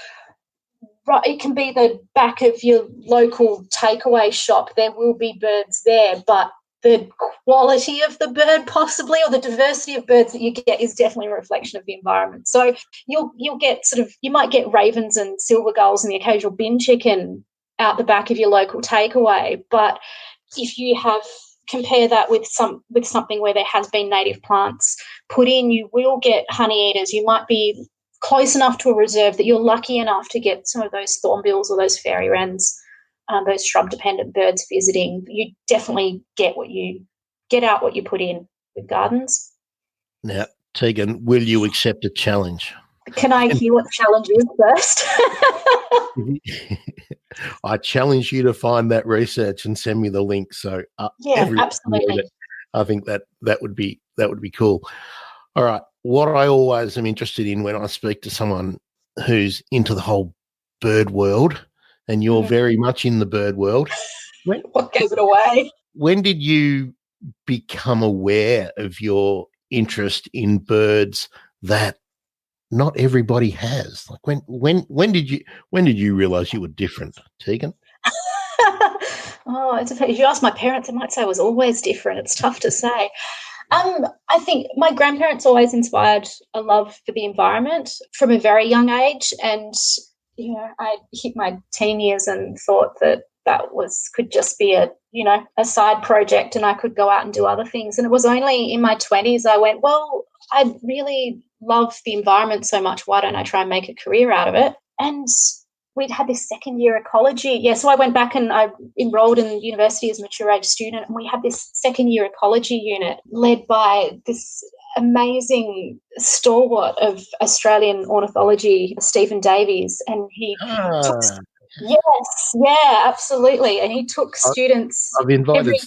Right, it can be the back of your local takeaway shop. There will be birds there, but the quality of the bird, possibly, or the diversity of birds that you get, is definitely a reflection of the environment. So you might get ravens and silver gulls and the occasional bin chicken out the back of your local takeaway, but if you compare that with something where there has been native plants put in, you will get honey eaters. You might be close enough to a reserve that you're lucky enough to get some of those thornbills or those fairy wrens, those shrub-dependent birds visiting. You definitely get what you put in with gardens. Now, Tegan, will you accept a challenge? Can I hear what the challenge is first? I challenge you to find that research and send me the link. So absolutely. I think that would be cool. All right. What I always am interested in when I speak to someone who's into the whole bird world, and you're very much in the bird world. What gave it away? when did you become aware of your interest in birds that not everybody has? Like when did you realize you were different, Tegan? Oh, it's if you ask my parents, I might say I was always different. It's tough to say. I think my grandparents always inspired a love for the environment from a very young age, and I hit my teen years and thought that could just be a side project, and I could go out and do other things. And it was only in my 20s I went, well, I really love the environment so much. Why don't I try and make a career out of it? And we'd had this second year ecology. Yeah, so I went back and I enrolled in university as a mature age student, and we had this second year ecology unit led by this amazing stalwart of Australian ornithology, Stephen Davies, and he took. Yes, yeah, absolutely, and he took students I've invited every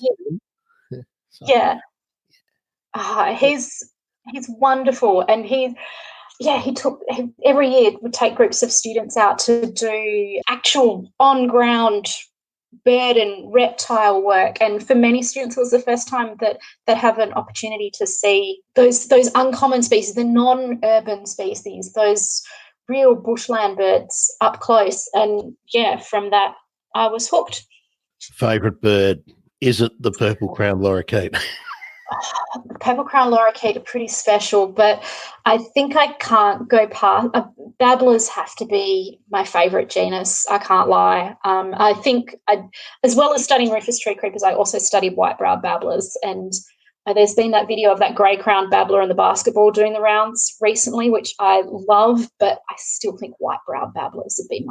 year. Yeah, he's wonderful, and he took every year would take groups of students out to do actual on ground bird and reptile work, and for many students it was the first time that they have an opportunity to see those uncommon species, the non-urban species, those real bushland birds up close. And from that I was hooked. Favorite bird? Is it the purple crowned lorikeet? Purple crown lorikeet are pretty special, but I think I can't go past. Babblers have to be my favourite genus. I can't lie. I think, as well as studying Rufous Treecreepers, I also studied white-browed babblers, and there's been that video of that grey-crowned babbler in the basketball doing the rounds recently, which I love, but I still think white-browed babblers would be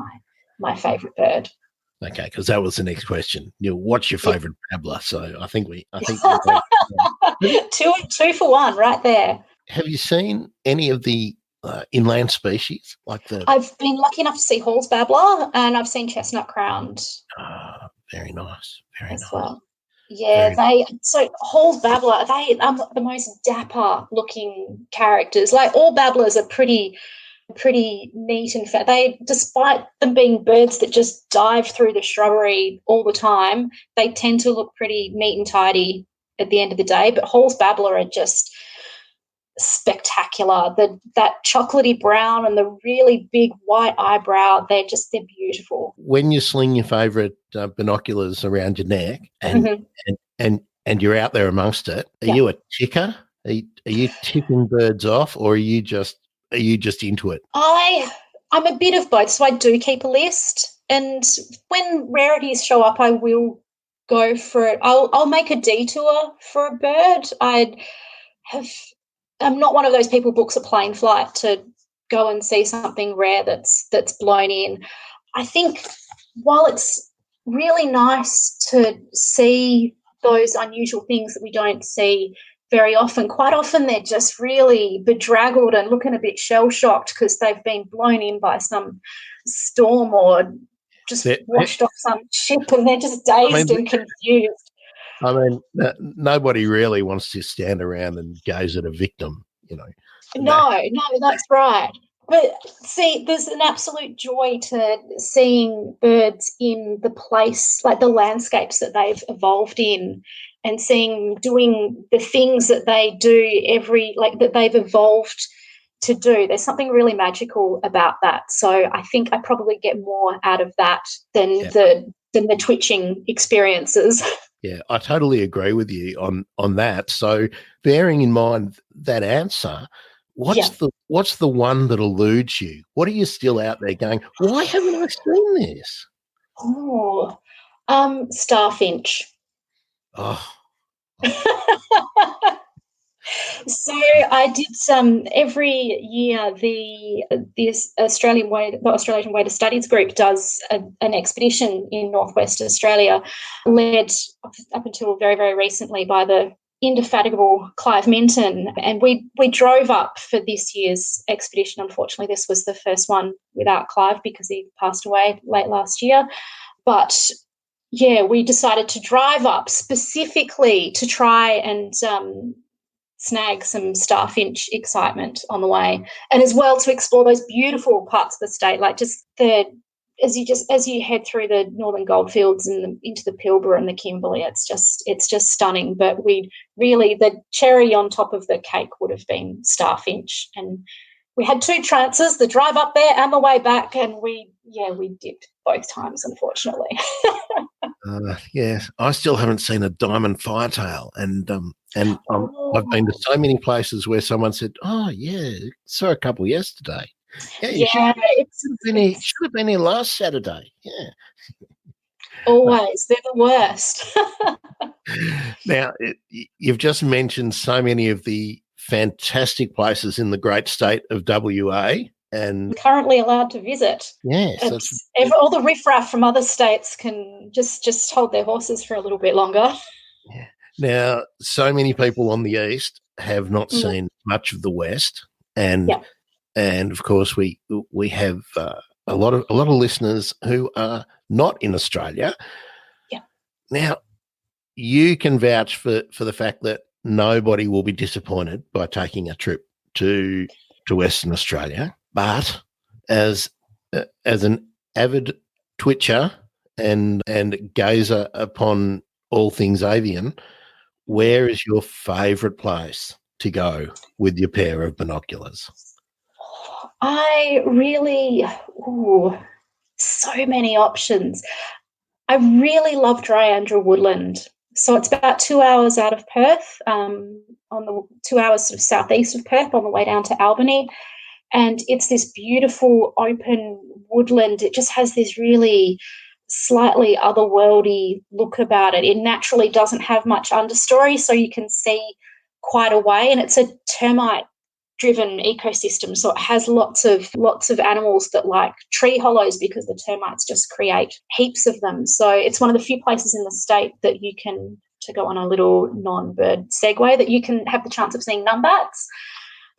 my favourite bird. Okay, because that was the next question. What's your favourite babbler? So I think two for one right there. Have you seen any of the inland species I've been lucky enough to see Hall's babbler, and I've seen chestnut-crowned. Very nice, very nice. Well. Yeah, so Hall's babbler, they are the most dapper looking characters. Like, all babblers are pretty neat and fat. Despite them being birds that just dive through the shrubbery all the time, they tend to look pretty neat and tidy at the end of the day. But Hall's babbler are just spectacular. That chocolatey brown and the really big white eyebrow, they're beautiful. When you sling your favourite binoculars around your neck and you're out there amongst it, are you a ticker? Are you ticking birds off, or are you just into it? I'm a bit of both, so I do keep a list, and when rarities show up, I will go for it. I'll make a detour for a bird. I'm not one of those people who books a plane flight to go and see something rare that's blown in. I think while it's really nice to see those unusual things that we don't see very often, quite often they're just really bedraggled and looking a bit shell-shocked because they've been blown in by some storm or just washed off some ship, and they're just dazed and confused. I mean, nobody really wants to stand around and gaze at a victim, No, that's right. But see, there's an absolute joy to seeing birds in the place, like the landscapes that they've evolved in, and doing the things that they do that they've evolved to do. There's something really magical about that. So I think I probably get more out of that than the twitching experiences. Yeah, I totally agree with you on that. So bearing in mind that answer, what's the one that eludes you? What are you still out there going, why haven't I seen this? Oh, starfinch. Oh. So I did every year the Australian Way to Studies group does an expedition in northwest Australia, led up until very, very recently by the indefatigable Clive Minton, and we drove up for this year's expedition. Unfortunately, this was the first one without Clive because he passed away late last year, but we decided to drive up specifically to try and snag some starfinch excitement on the way, and as well to explore those beautiful parts of the state, like just the as you head through the northern goldfields and into the Pilbara and the Kimberley, it's just stunning. But the cherry on top of the cake would have been starfinch, and we had 2 trances, the drive up there and the way back, and we dipped both times, unfortunately. Yes, I still haven't seen a diamond firetail, and I've been to so many places where someone said, "Oh yeah, saw a couple yesterday." Yeah, you should have been here last Saturday. Yeah, always they're the worst. Now you've just mentioned so many of the fantastic places in the great state of WA, and currently allowed to visit. Yes, all the riffraff from other states can just hold their horses for a little bit longer. Yeah. Now, so many people on the east have not seen much of the west, and of course we have a lot of listeners who are not in Australia. Yeah. Now, you can vouch for the fact that nobody will be disappointed by taking a trip to Western Australia, but as an avid twitcher and gazer upon all things avian, where is your favourite place to go with your pair of binoculars? I really, so many options. I really love Dryandra Woodland. So it's about 2 hours out of Perth, on the 2 hours sort of southeast of Perth on the way down to Albany. And it's this beautiful open woodland. It just has this really slightly otherworldly look about it. It naturally doesn't have much understory, so you can see quite a way. And it's a termite-driven ecosystem, so it has lots of animals that like tree hollows because the termites just create heaps of them. So it's one of the few places in the state that you can, to go on a little non-bird segue, that you can have the chance of seeing numbats.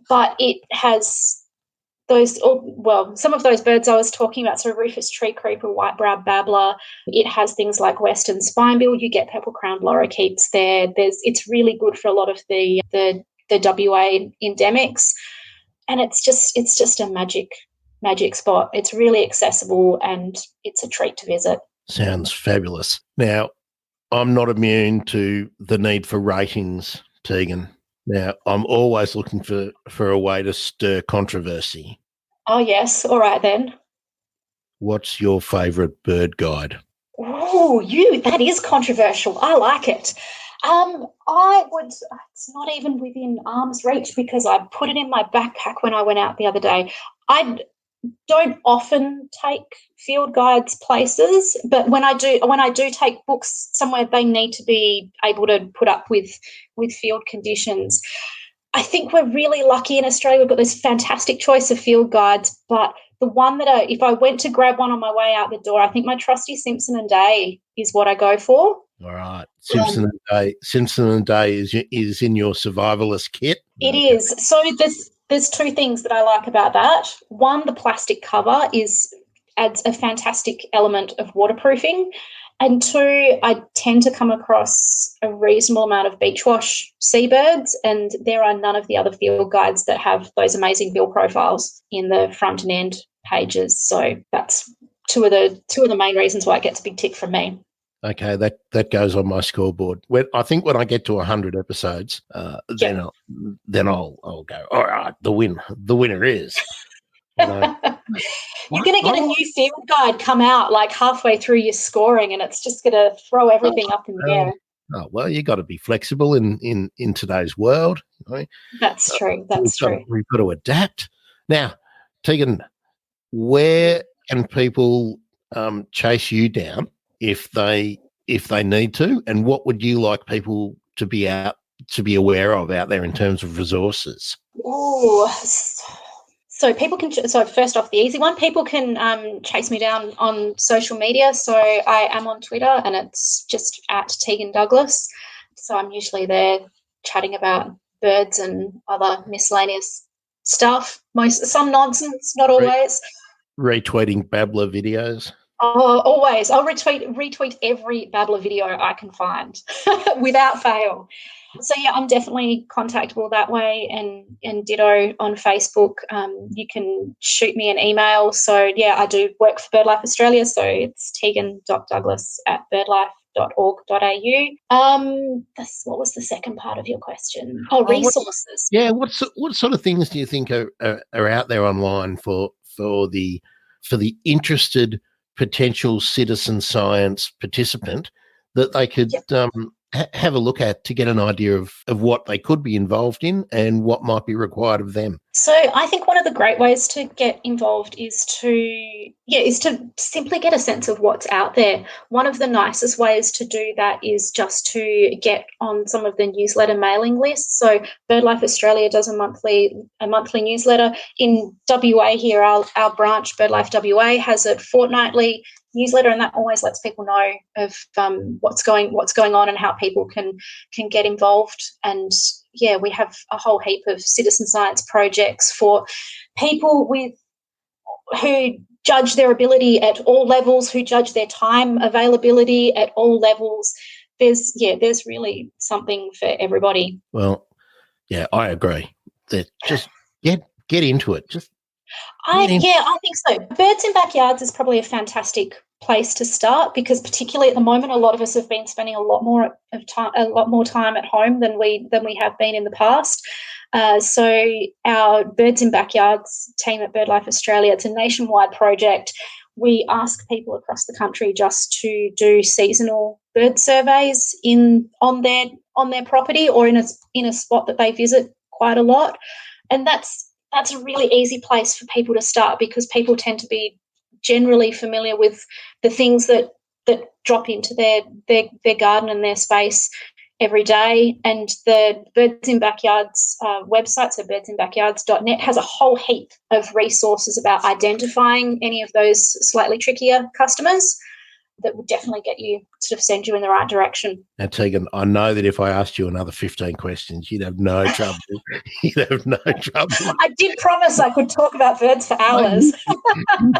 But it has some of those birds I was talking about, so Rufous Treecreeper, White-browed Babbler. It has things like western spinebill. You get purple-crowned lorikeets there. It's really good for a lot of the WA endemics, and it's just a magic spot. It's really accessible and it's a treat to visit. Sounds fabulous. Now, I'm not immune to the need for ratings, Tegan. Now, I'm always looking for a way to stir controversy. Oh, yes. All right, then. What's your favourite bird guide? Oh, that is controversial. I like it. It's not even within arm's reach because I put it in my backpack when I went out the other day. I don't often take field guides places, but when I do take books somewhere, they need to be able to put up with field conditions. I think we're really lucky in Australia. We've got this fantastic choice of field guides, but the one that if I went to grab one on my way out the door, I think my trusty Simpson and Day is what I go for. All right. Simpson and Day is in your survivalist kit? It is. So there's 2 things that I like about that. One, the plastic cover adds a fantastic element of waterproofing. And 2, I tend to come across a reasonable amount of beachwash seabirds, and there are none of the other field guides that have those amazing bill profiles in the front and end pages. So that's two of the main reasons why it gets a big tick from me. Okay, that goes on my scoreboard. I think when I get to 100 episodes, then I'll go, all right, the winner is. You're going to get a new field guide come out like halfway through your scoring, and it's just going to throw everything up in the air. Oh, well, you got to be flexible in today's world. Right? That's true. That's true. We've got to adapt. Now, Tegan, where can people chase you down if they need to, and what would you like people to be aware of out there in terms of resources? Oh, so people can. So first off, the easy one. People can chase me down on social media. So I am on Twitter, and it's just at Tegan Douglas. So I'm usually there chatting about birds and other miscellaneous stuff. Some nonsense, not always. Retweeting babbler videos. Oh, always. I'll retweet every Babbler video I can find without fail. So yeah, I'm definitely contactable that way, and ditto on Facebook. You can shoot me an email. So yeah, I do work for Birdlife Australia. So it's tegan.douglas@birdlife.org.au. What was the second part of your question? Oh, resources. What sort of things do you think are out there online for the interested potential citizen science participant that they could have a look at to get an idea of what they could be involved in and what might be required of them? So I think one of the great ways to get involved is to simply get a sense of what's out there. One of the nicest ways to do that is just to get on some of the newsletter mailing lists. So BirdLife Australia does a monthly newsletter. In WA here, our branch, BirdLife WA, has a fortnightly newsletter, and that always lets people know of what's going on and how people can get involved. And yeah, we have a whole heap of citizen science projects for people who judge their ability at all levels, who judge their time availability at all levels. There's really something for everybody. Well, yeah, I agree. That just get into it. I think so. Birds in backyards is probably a fantastic place to start, because particularly at the moment, a lot of us have been spending a lot more time at home than we have been in the past. So our Birds in Backyards team at BirdLife Australia, it's a nationwide project. We ask people across the country just to do seasonal bird surveys on their property or in a spot that they visit quite a lot, and that's a really easy place for people to start, because people tend to be generally familiar with the things that drop into their garden and their space every day. And the Birds in Backyards website, so birdsinbackyards.net, has a whole heap of resources about identifying any of those slightly trickier customers that would definitely send you in the right direction. Now, Tegan, I know that if I asked you another 15 questions, you'd have no trouble. I did promise I could talk about birds for hours.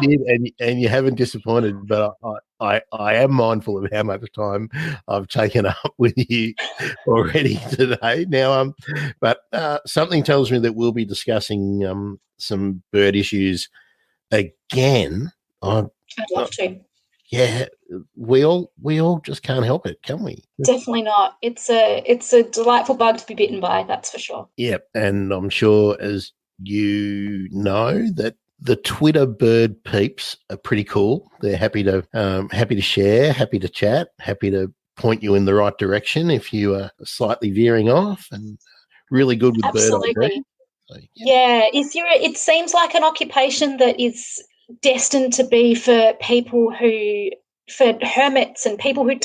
You did, and you haven't disappointed, but I am mindful of how much time I've taken up with you already today. Now, but something tells me that we'll be discussing some bird issues again. I'd love to. Yeah, we all just can't help it, can we? Definitely not. It's a delightful bug to be bitten by, that's for sure. Yep, and I'm sure, as you know, that the Twitter bird peeps are pretty cool. They're happy to share, happy to chat, happy to point you in the right direction if you are slightly veering off, and really good with Absolutely. bird ID. So, yeah, it seems like an occupation that is destined to be for people for hermits and people who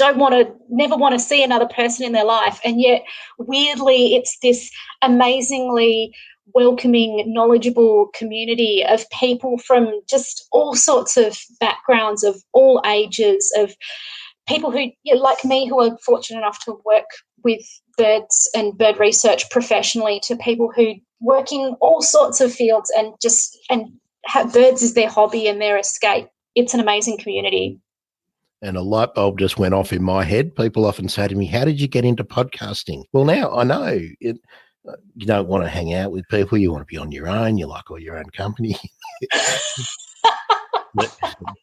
never want to see another person in their life. And yet, weirdly, it's this amazingly welcoming, knowledgeable community of people from just all sorts of backgrounds, of all ages, of people who, like me, who are fortunate enough to work with birds and bird research professionally, to people who work in all sorts of fields and have birds as their hobby and their escape. It's an amazing community. And a light bulb just went off in my head. People often say to me, "How did you get into podcasting?" Well, now I know it. You don't want to hang out with people. You want to be on your own. You like all your own company.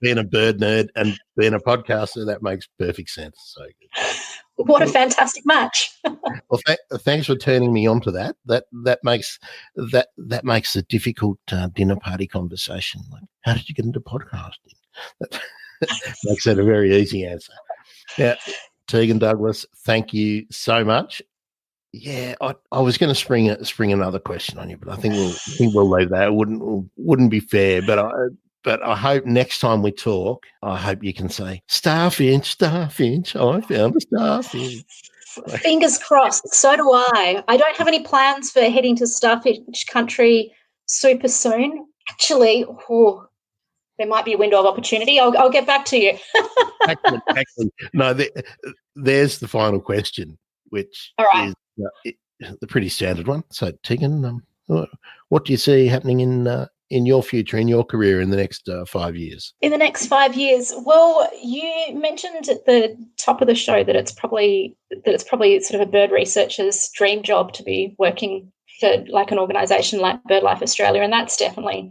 Being a bird nerd and being a podcaster, that makes perfect sense. So, what a fantastic match! Well, thanks for turning me on to that. That makes a difficult dinner party conversation. Like, how did you get into podcasting? That makes that a very easy answer. Now, Tegan Douglas, thank you so much. Yeah, I was going to spring another question on you, but I think we'll leave that. It wouldn't be fair, but I hope next time we talk, I hope you can say, starfinch, I found a starfinch. Fingers crossed. So do I. I don't have any plans for heading to starfinch country super soon. Actually, there might be a window of opportunity. I'll get back to you. Actually, no, there's the final question, which is the pretty standard one. So, Tegan, what do you see happening in in your future, in your career in the next 5 years? In the next 5 years, well, you mentioned at the top of the show that it's probably sort of a bird researcher's dream job to be working for like an organisation like BirdLife Australia, and that's definitely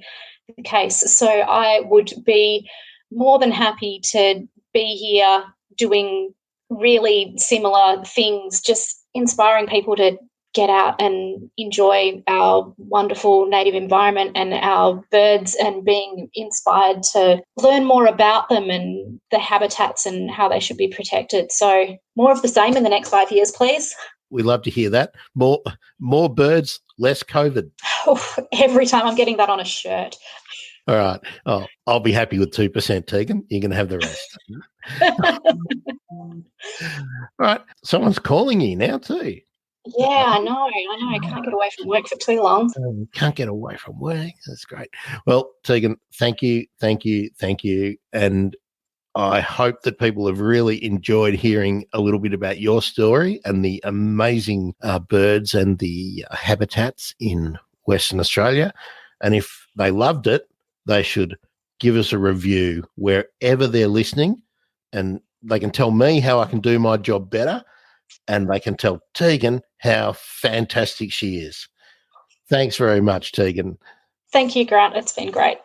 the case. So I would be more than happy to be here doing really similar things, just inspiring people to get out and enjoy our wonderful native environment and our birds, and being inspired to learn more about them and the habitats and how they should be protected. So more of the same in the next 5 years, please. We love to hear that. More birds, less COVID. Every time I'm getting that on a shirt. All right. Oh, I'll be happy with 2%, Tegan. You can have the rest. All right. Someone's calling you now too. Yeah, I know. I can't get away from work for too long. Can't get away from work. That's great. Well, Tegan, thank you. And I hope that people have really enjoyed hearing a little bit about your story and the amazing birds and the habitats in Western Australia. And if they loved it, they should give us a review wherever they're listening, and they can tell me how I can do my job better, and they can tell Tegan how fantastic she is. Thanks very much, Tegan. Thank you, Grant. It's been great.